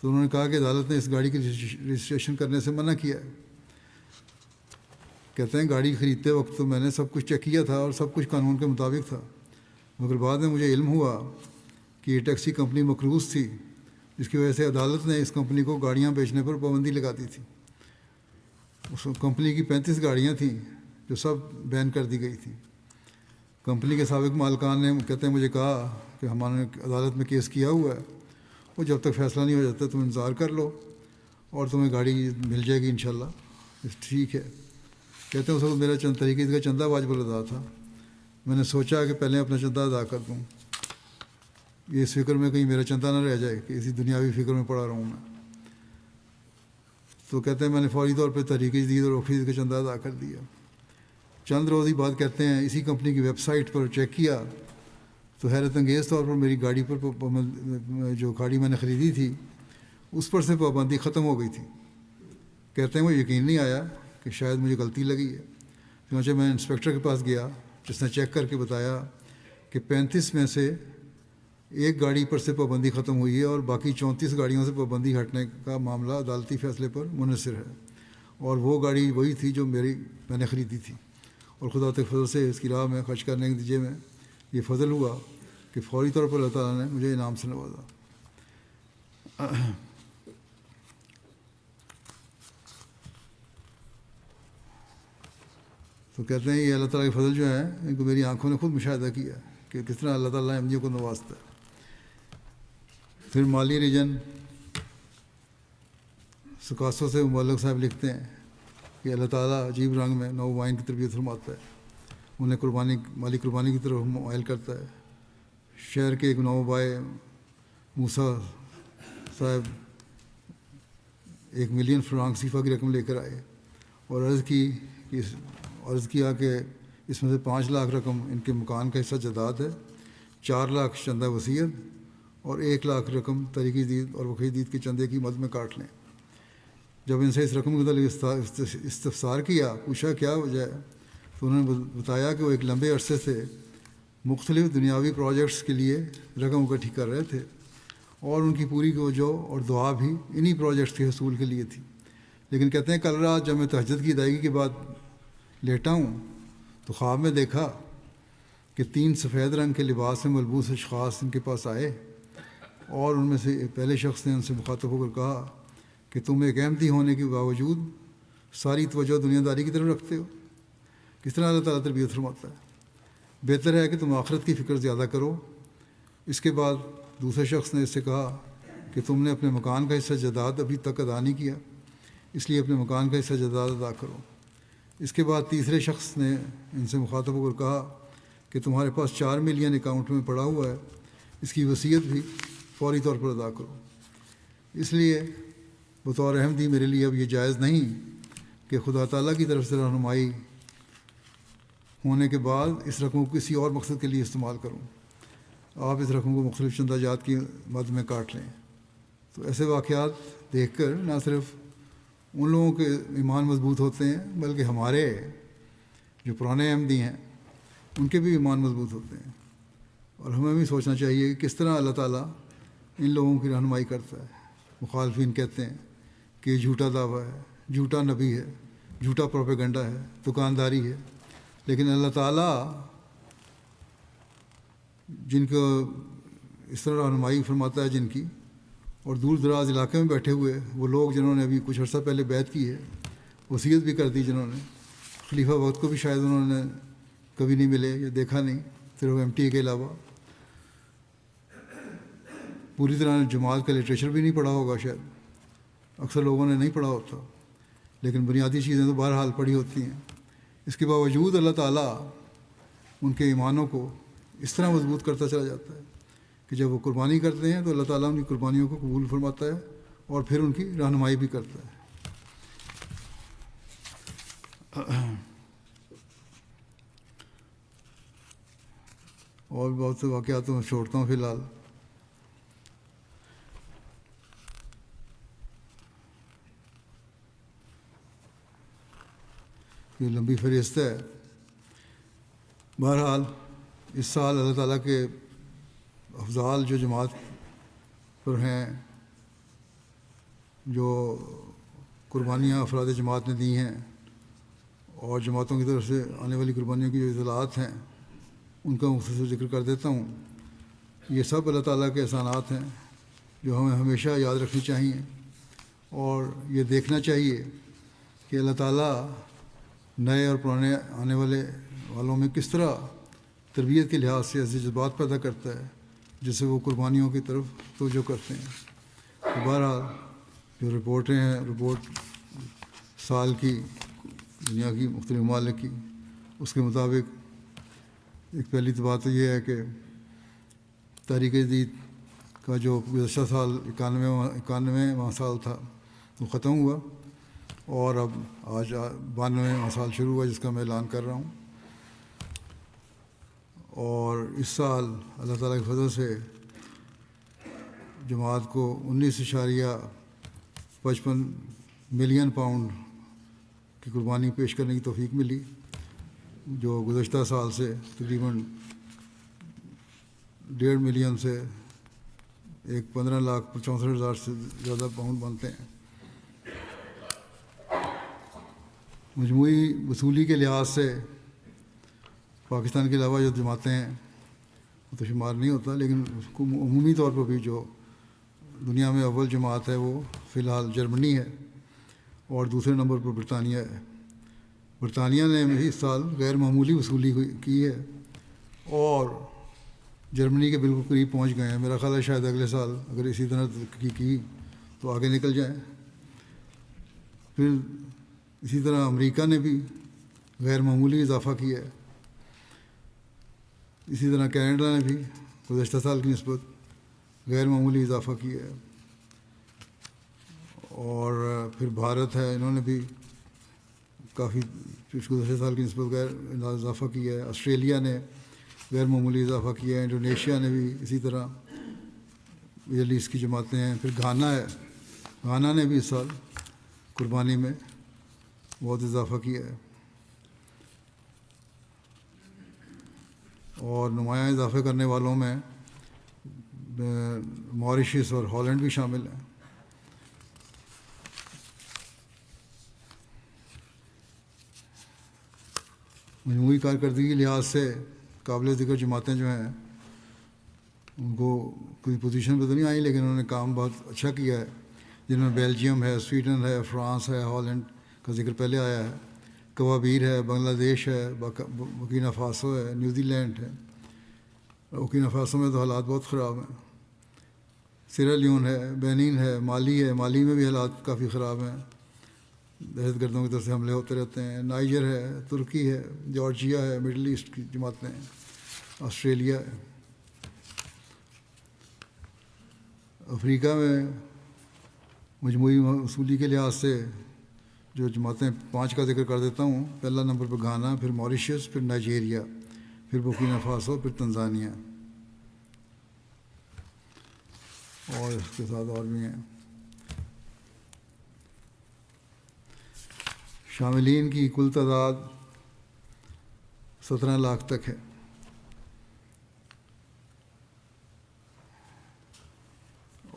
[SPEAKER 1] تو انہوں نے کہا کہ عدالت نے اس گاڑی کی رجسٹریشن کرنے سے منع کیا ہے. کہتے ہیں گاڑی خریدتے وقت تو میں نے سب کچھ چیک کیا تھا اور سب کچھ قانون کے مطابق تھا، مگر بعد میں مجھے علم ہوا کہ یہ ٹیکسی کمپنی مقروض تھی، جس کی وجہ سے عدالت نے اس کمپنی کو گاڑیاں بیچنے پر پابندی لگا دی تھی. اس کمپنی کی 35 گاڑیاں تھیں جو سب بین کر دی گئی تھیں. کمپنی کے سابق مالکان نے کہتے ہیں مجھے کہا کہ ہمارے عدالت میں کیس کیا ہوا ہے، وہ جب تک فیصلہ نہیں ہو جاتا تم انتظار کر لو اور تمہیں گاڑی مل جائے گی انشاءاللہ. ٹھیک ہے. کہتے ہیں اس وقت میرا چند طریقے کا چندہ واجب الادا تھا. میں نے سوچا کہ پہلے اپنا چندہ ادا کر دوں، یہ اس فکر میں کہیں میرا چندہ نہ رہ جائے کہ اسی دنیاوی فکر میں پڑا رہوں میں. تو کہتے ہیں میں نے فوری طور پہ تحریک جدید اور آفس کا چندہ ادا کر دیا. چند روز ہی بعد کہتے ہیں اسی کمپنی کی ویب سائٹ پر چیک کیا تو حیرت انگیز طور پر میری گاڑی پر جو گاڑی میں نے خریدی تھی اس پر سے پابندی ختم ہو گئی تھی. کہتے ہیں مجھے یقین نہیں آیا کہ شاید مجھے غلطی لگی ہے. چنانچہ میں انسپیکٹر کے پاس گیا جس نے چیک کر کے بتایا کہ 35 میں سے ایک گاڑی پر سے پابندی ختم ہوئی ہے اور باقی 34 گاڑیوں سے پابندی ہٹنے کا معاملہ عدالتی فیصلے پر منحصر ہے، اور وہ گاڑی وہی تھی جو میں نے خریدی تھی. اور خدا کے فضل سے اس کی راہ میں خرچ کرنے کے نتیجے میں یہ فضل ہوا کہ فوری طور پر اللہ تعالیٰ نے مجھے انعام سے نوازا. تو کہتے ہیں یہ اللہ تعالیٰ کے فضل جو ہیں ان کو میری آنکھوں نے خود مشاہدہ کیا کہ کس طرح اللہ تعالیٰ احمدیوں کو نوازتا ہے. پھر مالی ریجن سکاسو سے مبلغ صاحب لکھتے ہیں کہ اللہ تعالیٰ عجیب رنگ میں نوآبائین کی تربیت فرماتا ہے، انہیں مالی قربانی کی طرف مائل کرتا ہے. شہر کے ایک نوآبائے موسیٰ صاحب 1 ملین فرانک صیفہ کی رقم لے کر آئے اور عرض کیا کہ اس میں سے 5 لاکھ رقم ان کے مکان کا حصہ جائیداد ہے، 4 لاکھ چندہ وصیت اور 1 لاکھ رقم تحریک جدید اور وقف جدید کے چندے کی مد میں کاٹ لیں. جب ان سے اس رقم کے متعلق استفسار کیا، پوچھا کیا وجہ ہے، تو انہوں نے بتایا کہ وہ ایک لمبے عرصے سے مختلف دنیاوی پروجیکٹس کے لیے رقم اکٹھی کر رہے تھے اور ان کی پوری توجہ اور دعا بھی انہی پروجیکٹس کے حصول کے لیے تھی. لیکن کہتے ہیں کل رات جب میں تہجد کی ادائیگی کے بعد لیٹا ہوں تو خواب میں دیکھا کہ 3 سفید رنگ کے لباس میں ملبوس اشخاص ان کے پاس آئے اور ان میں سے پہلے شخص نے ان سے مخاطب ہو کر کہا کہ تم ایک احمدی ہونے کے باوجود ساری توجہ دنیا داری کی طرف رکھتے ہو. کس طرح اللہ تعالیٰ تربیت فرماتا ہے. بہتر ہے کہ تم آخرت کی فکر زیادہ کرو، اس کے بعد دوسرے شخص نے اس سے کہا کہ تم نے اپنے مکان کا حصہ جائیداد ابھی تک ادا نہیں کیا، اس لیے اپنے مکان کا حصہ جائیداد ادا کرو۔ اس کے بعد تیسرے شخص نے ان سے مخاطب ہو کر کہا کہ تمہارے پاس 4 ملین اکاؤنٹ میں پڑا ہوا ہے، اس کی وصیت بھی فوری طور پر ادا کرو۔ اس لیے بطور احمدی میرے لیے اب یہ جائز نہیں کہ خدا تعالیٰ کی طرف سے رہنمائی ہونے کے بعد اس رقم کو کسی اور مقصد کے لیے استعمال کروں۔ آپ اس رقم کو مختلف چندہ جات کی مد میں کاٹ لیں۔ تو ایسے واقعات دیکھ کر نہ صرف ان لوگوں کے ایمان مضبوط ہوتے ہیں بلکہ ہمارے جو پرانے احمدی ہیں ان کے بھی ایمان مضبوط ہوتے ہیں، اور ہمیں بھی سوچنا چاہیے کہ کس طرح اللہ تعالیٰ ان لوگوں کی رہنمائی کرتا ہے۔ مخالفین کہتے ہیں کہ یہ جھوٹا دعویٰ ہے، جھوٹا نبی ہے، جھوٹا پروپیگنڈا ہے، دکانداری ہے، لیکن اللہ تعالیٰ جن کو اس طرح رہنمائی فرماتا ہے جن کی، اور دور دراز علاقے میں بیٹھے ہوئے وہ لوگ جنہوں نے ابھی کچھ عرصہ پہلے بیعت کی ہے، وصیت بھی کر دی، جنہوں نے خلیفہ وقت کو بھی شاید انہوں نے کبھی نہیں ملے یا دیکھا نہیں، صرف ایم ٹی اے کے علاوہ پوری طرح جماعت کا لٹریچر بھی نہیں پڑھا ہوگا، شاید اکثر لوگوں نے نہیں پڑھا ہوتا، لیکن بنیادی چیزیں تو بہرحال پڑھی ہوتی ہیں۔ اس کے باوجود اللہ تعالیٰ ان کے ایمانوں کو اس طرح مضبوط کرتا چلا جاتا ہے کہ جب وہ قربانی کرتے ہیں تو اللہ تعالیٰ ان کی قربانیوں کو قبول فرماتا ہے اور پھر ان کی رہنمائی بھی کرتا ہے۔ اور بہت سے واقعات میں چھوڑتا ہوں فی الحال۔ یہ لمبی فہرست ہے۔ بہرحال اس سال اللہ تعالیٰ کے افضال جو جماعت پر ہیں، جو قربانیاں افراد جماعت نے دی ہیں اور جماعتوں کی طرف سے آنے والی قربانیوں کی جو اطلاعات ہیں ان کا مختصر ذکر کر دیتا ہوں۔ یہ سب اللہ تعالیٰ کے احسانات ہیں جو ہمیں ہمیشہ یاد رکھنی چاہیے، اور یہ دیکھنا چاہیے کہ اللہ تعالیٰ نئے اور پرانے آنے والوں میں کس طرح تربیت کے لحاظ سے ایسے جذبات پیدا کرتا ہے جس سے وہ قربانیوں کی طرف توجہ کرتے ہیں۔ تو بہرحال جو رپورٹیں ہیں، رپورٹ سال کی دنیا کی مختلف ممالک کی، اس کے مطابق ایک پہلی تو بات تو یہ ہے کہ تحریک جدید کا جو گزشتہ سال 91واں سال تھا وہ ختم ہوا، اور اب آج 92واں سال شروع ہوا جس کا میں اعلان کر رہا ہوں۔ اور اس سال اللہ تعالیٰ کے فضل سے جماعت کو 19.55 ملین پاؤنڈ کی قربانی پیش کرنے کی توفیق ملی، جو گزشتہ سال سے تقریباً 1.5 ملین سے 15,64,000 سے زیادہ پاؤنڈ بنتے ہیں۔ مجموعی وصولی کے لحاظ سے پاکستان کے علاوہ جو جماعتیں ہیں وہ تو شمار نہیں ہوتا، لیکن عمومی طور پر بھی جو دنیا میں اول جماعت ہے وہ فی الحال جرمنی ہے، اور دوسرے نمبر پر برطانیہ ہے۔ برطانیہ نے اس سال غیر معمولی وصولی کی ہے اور جرمنی کے بالکل قریب پہنچ گئے ہیں۔ میرا خیال ہے شاید اگلے سال اگر اسی طرح ترقی کی تو آگے نکل جائیں۔ پھر اسی طرح امریکہ نے بھی غیر معمولی اضافہ کیا ہے، اسی طرح کینیڈا نے بھی گزشتہ سال کی نسبت غیر معمولی اضافہ کیا ہے، اور پھر بھارت ہے، انہوں نے بھی کافی گزشتہ سال کی نسبت غیر اضافہ کیا ہے۔ آسٹریلیا نے غیر معمولی اضافہ کیا ہے، انڈونیشیا نے بھی اسی طرح مڈل ایسٹ کی جماعتیں ہیں۔ پھر گھانا ہے، گھانا نے بھی اس سال قربانی میں بہت اضافہ کیا ہے، اور نمایاں اضافے کرنے والوں میں موریشس اور ہالینڈ بھی شامل ہیں۔ مجموعی کارکردگی کے لحاظ سے قابل ذکر جماعتیں جو ہیں ان کو کوئی پوزیشن پہ تو نہیں آئی، لیکن انہوں نے کام بہت اچھا کیا ہے، جن میں بیلجیم ہے، سویڈن ہے، فرانس ہے، ہالینڈ کا ذکر پہلے آیا ہے، کوابیر ہے، بنگلہ دیش ہے، برکینا فاسو ہے، نیوزی لینڈ ہے، بورکینا فاسو میں تو حالات بہت خراب ہیں، سیرا لیون ہے، بینین ہے، مالی ہے، مالی میں بھی حالات کافی خراب ہیں، دہشت گردوں کی طرف سے حملے ہوتے رہتے ہیں، نائجر ہے، ترکی ہے، جارجیا ہے، مڈل ایسٹ کی جماعتیں ہیں، آسٹریلیا ہے۔ افریقہ میں مجموعی اصولی کے لحاظ سے جو جماعتیں 5 کا ذکر کر دیتا ہوں، پہلا نمبر پہ گھانا، پھر موریشیس، پھر نائجیریا، پھر بورکینا فاسو، پھر تنزانیہ، اور اس کے ساتھ اور بھی ہیں۔ شاملین کی کل تعداد 17 لاکھ تک ہے۔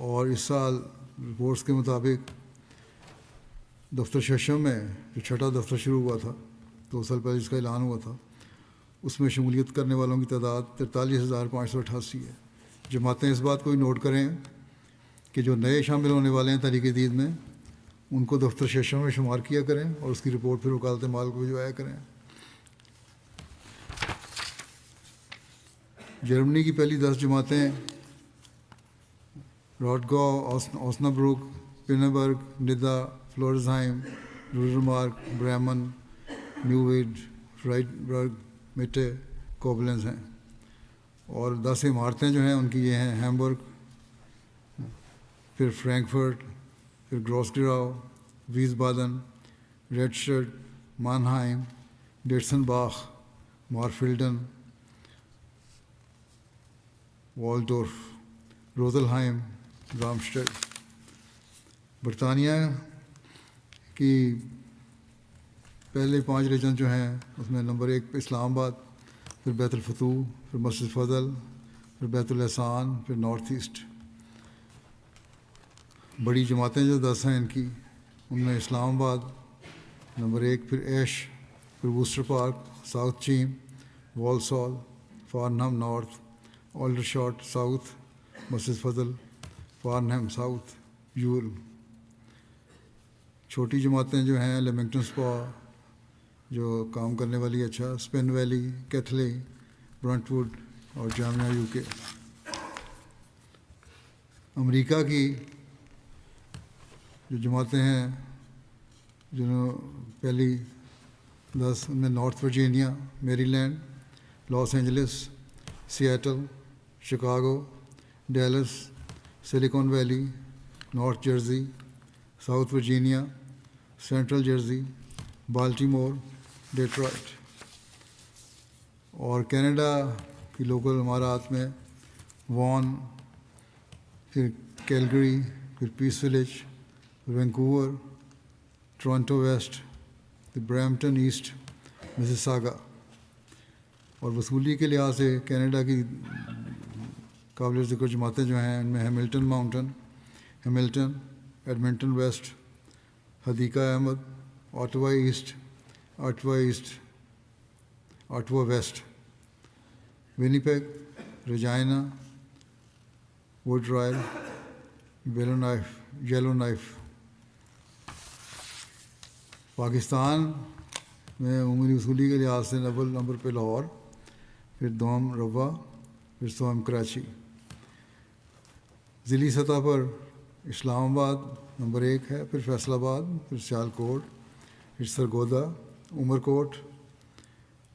[SPEAKER 1] اور اس سال رپورٹس کے مطابق دفتر ششم میں جو 6ٹھا دفتر شروع ہوا تھا 2 سال پہلے، جس کا اعلان ہوا تھا، اس میں شمولیت کرنے والوں کی تعداد 43,588 ہے۔ جماعتیں اس بات کو بھی نوٹ کریں کہ جو نئے شامل ہونے والے ہیں تحریک جدید میں، ان کو دفتر ششم میں شمار کیا کریں اور اس کی رپورٹ پھر وکالت مال کو بھجوایا کریں۔ جرمنی کی پہلی 10 جماعتیں راٹگاؤ، اوسنابروک، پنربرگ، ندا، فلورزہائم، روڈرمارک، بریمن، نیوویڈ، فرائڈبرگ، میٹے، کوبلنز ہیں۔ اور 10 عمارتیں جو ہیں ان کی یہ ہیں: ہیمبرگ، پھر فرینکفرٹ، پھر گروسگراؤ، ویسبادن، ریڈسٹڈ، مانہائم، ڈیٹسن باخ، مارفلڈن، والڈورف، روزلہائم، رامسٹڈ۔ برطانیہ کی پہلے 5 ریجن جو ہیں اس میں نمبر 1 پہ اسلام آباد، پھر بیت الفتوح، پھر مسجد فضل، پھر بیت الاحسان، پھر نارتھ ایسٹ۔ بڑی جماعتیں جو 10 ہیں ان کی، ان میں اسلام آباد نمبر 1، پھر ایش، پھر Worcester Park, South Cheam, Walsall, Farnham North, Aldershot South, Masjid Fazl, فارنہم south, you'll. چھوٹی جماعتیں جو ہیں لیمنگٹن سپا جو کام کرنے والی، اچھا، اسپین ویلی، کیتھلے، برنٹ ووڈ اور جامعہ یو کے۔ امریکہ کی جو جماعتیں ہیں جنہوں پہلی 10، ان میں North Virginia, Maryland, Los Angeles, Seattle, Chicago, Dallas, Silicon Valley, North Jersey, South Virginia, Central Jersey, Baltimore, Detroit. اور کینیڈا کی لوکل امارات میں وان، پھر کیلگری، پھر Peace Village, Vancouver, Toronto West, پھر برامپٹن ایسٹ، مسیساگا۔ اور وصولی کے لحاظ سے کینیڈا کی قابل ذکر جماعتیں جو ہیں ان میں Hamilton Mountain, Hamilton, Edmonton West, Hadiqa Ahmad, Ottawa East, Ottawa East, Ottawa West, Winnipeg, Regina, Wood Royal, Yellowknife. Pakistan میں عمومی وصولی کے لحاظ سے اول نمبر پہ لاہور، پھر دوم روا، پھر سوم کراچی۔ ضلعی سطح پر اسلام آباد نمبر 1 ہے، پھر فیصل آباد، پھر سیالکوٹ، پھر سرگودا، عمر کوٹ،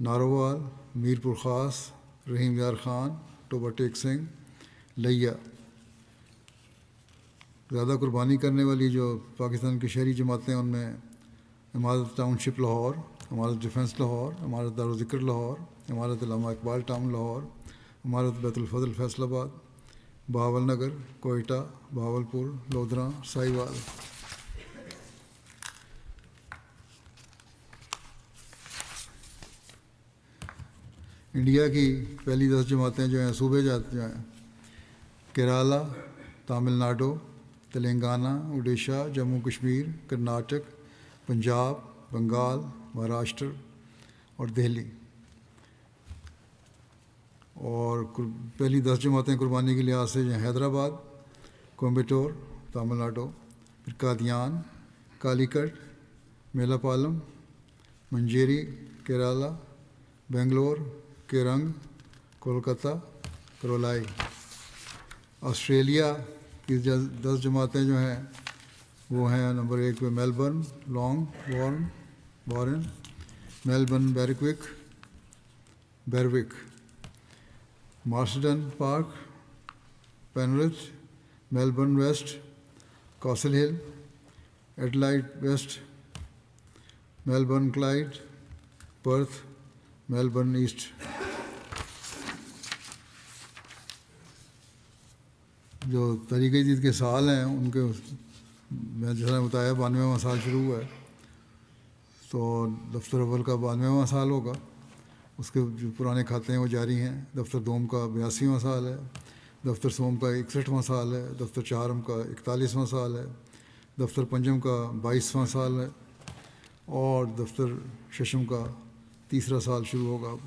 [SPEAKER 1] نارووال، میر پور خاص، رحیم یار خان، ٹوبہ ٹیک سنگھ، لیا۔ زیادہ قربانی کرنے والی جو پاکستان کی شہری جماعتیں ان میں امارت ٹاؤن شپ لاہور، امارت ڈیفنس لاہور، امارت دارالذکر لاہور، امارت علامہ اقبال ٹاؤن لاہور، امارت بیت الفضل فیصل آباد، بہاول نگر، کوئٹہ، بہاولپور، لودھراں، ساہیوال۔ انڈیا کی پہلی 10 جماعتیں جو ہیں صوبے جو ہیں: کیرالہ، تامل ناڈو، تلنگانہ، اڈیشہ، جموں کشمیر، کرناٹک، پنجاب، بنگال، مہاراشٹر اور دہلی۔ اور پہلی 10 جماعتیں قربانی کے لحاظ سے جو ہیں: حیدرآباد، کوئمبٹور، تامل ناڈو، پھر Qadian, Calicut, Melapalam, Manjeri, Kerala, Bangalore, Kerang, Kolkata, Karulai. Australia کی 10 جماعتیں جو ہیں وہ ہیں نمبر 1 پہ Melbourne, Long Warren, Melbourne Berwick, Marsden Park, Penrith, Melbourne West, Castle Hill, Adelaide West, Melbourne Clyde, Perth, Melbourne East. جو تحریک جدید کے سال ہیں ان کے میں جیسا بتایا 92واں سال شروع ہوا ہے، تو دفتر اول کا 92واں سال ہوگا، اس کے جو پرانے کھاتے ہیں وہ جاری ہیں۔ دفتر دوم کا 82واں سال ہے، دفتر سوم کا 61واں سال ہے، دفتر چہارم کا 41واں سال ہے، دفتر پنجم کا 22واں سال ہے، اور دفتر ششم کا 3را سال شروع ہوگا اب۔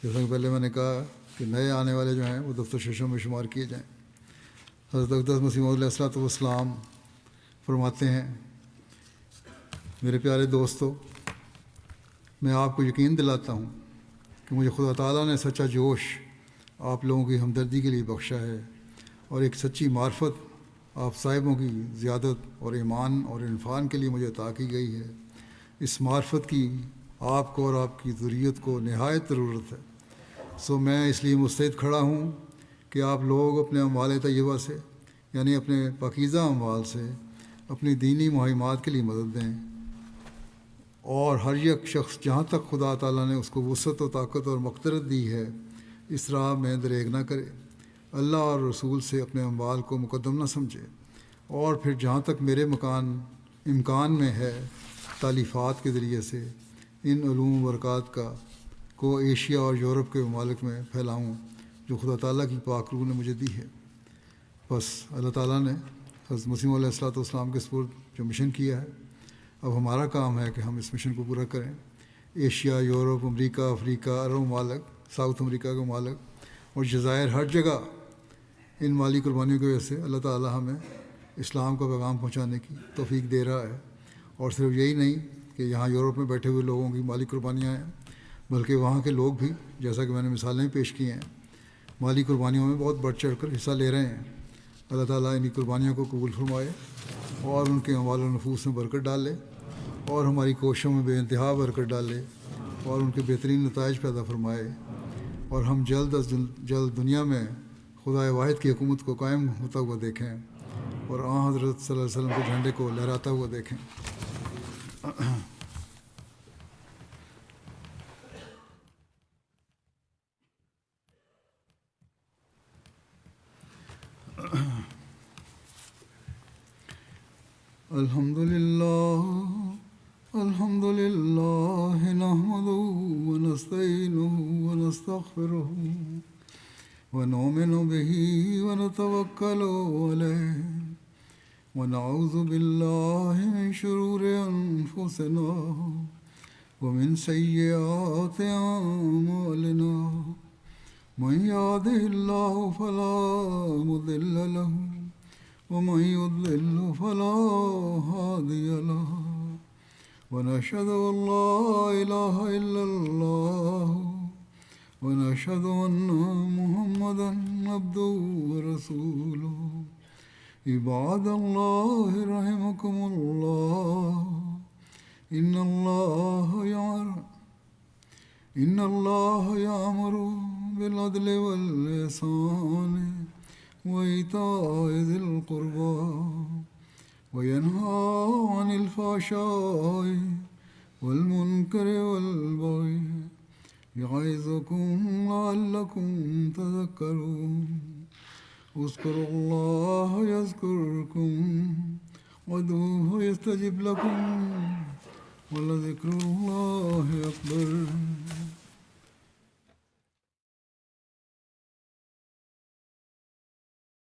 [SPEAKER 1] جیسا کہ پہلے میں نے کہا کہ نئے آنے والے جو ہیں وہ دفتر ششم میں شمار کیے جائیں۔ حضرت اقدس مسیح موعود علیہ السلام فرماتے ہیں، میرے پیارے دوستو، میں آپ کو یقین دلاتا ہوں کہ مجھے خدا تعالیٰ نے سچا جوش آپ لوگوں کی ہمدردی کے لیے بخشا ہے، اور ایک سچی معرفت آپ صاحبوں کی زیادت اور ایمان اور عرفان کے لیے مجھے عطا کی گئی ہے۔ اس معرفت کی آپ کو اور آپ کی ذریت کو نہایت ضرورت ہے، سو میں اس لیے مستعد کھڑا ہوں کہ آپ لوگ اپنے اموال طیبہ سے، یعنی اپنے پاکیزہ اموال سے، اپنی دینی مہمات کے لیے مدد دیں، اور ہر یک شخص جہاں تک خدا تعالیٰ نے اس کو وسعت و طاقت اور مقدرت دی ہے اس راہ میں دریغ نہ کرے، اللہ اور رسول سے اپنے اموال کو مقدم نہ سمجھے، اور پھر جہاں تک میرے امکان میں ہے تالیفات کے ذریعے سے ان علوم و برکات کو ایشیا اور یورپ کے ممالک میں پھیلاؤں جو خدا تعالیٰ کی پاک روح نے مجھے دی ہے۔ بس اللہ تعالیٰ نے حضرت مسیح علیہ السلام کے سپرد جو مشن کیا ہے، اب ہمارا کام ہے کہ ہم اس مشن کو پورا کریں۔ ایشیا، یورپ، امریکہ، افریقہ، عرب ممالک، ساؤتھ امریکہ کے ممالک اور جزائر، ہر جگہ ان مالی قربانیوں کی وجہ سے اللہ تعالیٰ ہمیں اسلام کا پیغام پہنچانے کی توفیق دے رہا ہے۔ اور صرف یہی نہیں کہ یہاں یورپ میں بیٹھے ہوئے لوگوں کی مالی قربانیاں ہیں، بلکہ وہاں کے لوگ بھی، جیسا کہ میں نے مثالیں پیش کی ہیں، مالی قربانیوں میں بہت بڑھ چڑھ کر حصہ لے رہے ہیں۔ اللہ تعالیٰ انہی قربانیوں کو قبول فرمائے اور ان کے اموال و نفوس میں برکت ڈالے، اور ہماری کوششوں میں بے انتہا برکت ڈالے، اور ان کے بہترین نتائج پیدا فرمائے، اور ہم جلد از جلد دنیا میں خدا واحد کی حکومت کو قائم ہوتا ہوا دیکھیں، اور حضرت صلی اللہ علیہ وسلم کے جھنڈے کو لہراتا ہوا دیکھیں۔ الحمد للہ نحمده ونستعینه ونستغفره ونؤمن به ونتوکل علیہ ونعوذ باللہ من شرور انفسنا ومن سیئات اعمالنا من يهده اللہ فلا مضل له ومن يضلل فلا هادي له ونشهد أن لا إله إلا الله ونشهد أن محمدا عبده ورسوله عباد الله رحمكم الله إن الله يأمر بالعدل والإحسان وإيتاء ذي القربى وينهى عن الفحشاء والمنكر والبغي يعظكم لعلكم تذكرون اذكروا الله يذكركم وادعوه يستجب لكم ولذكر الله أكبر۔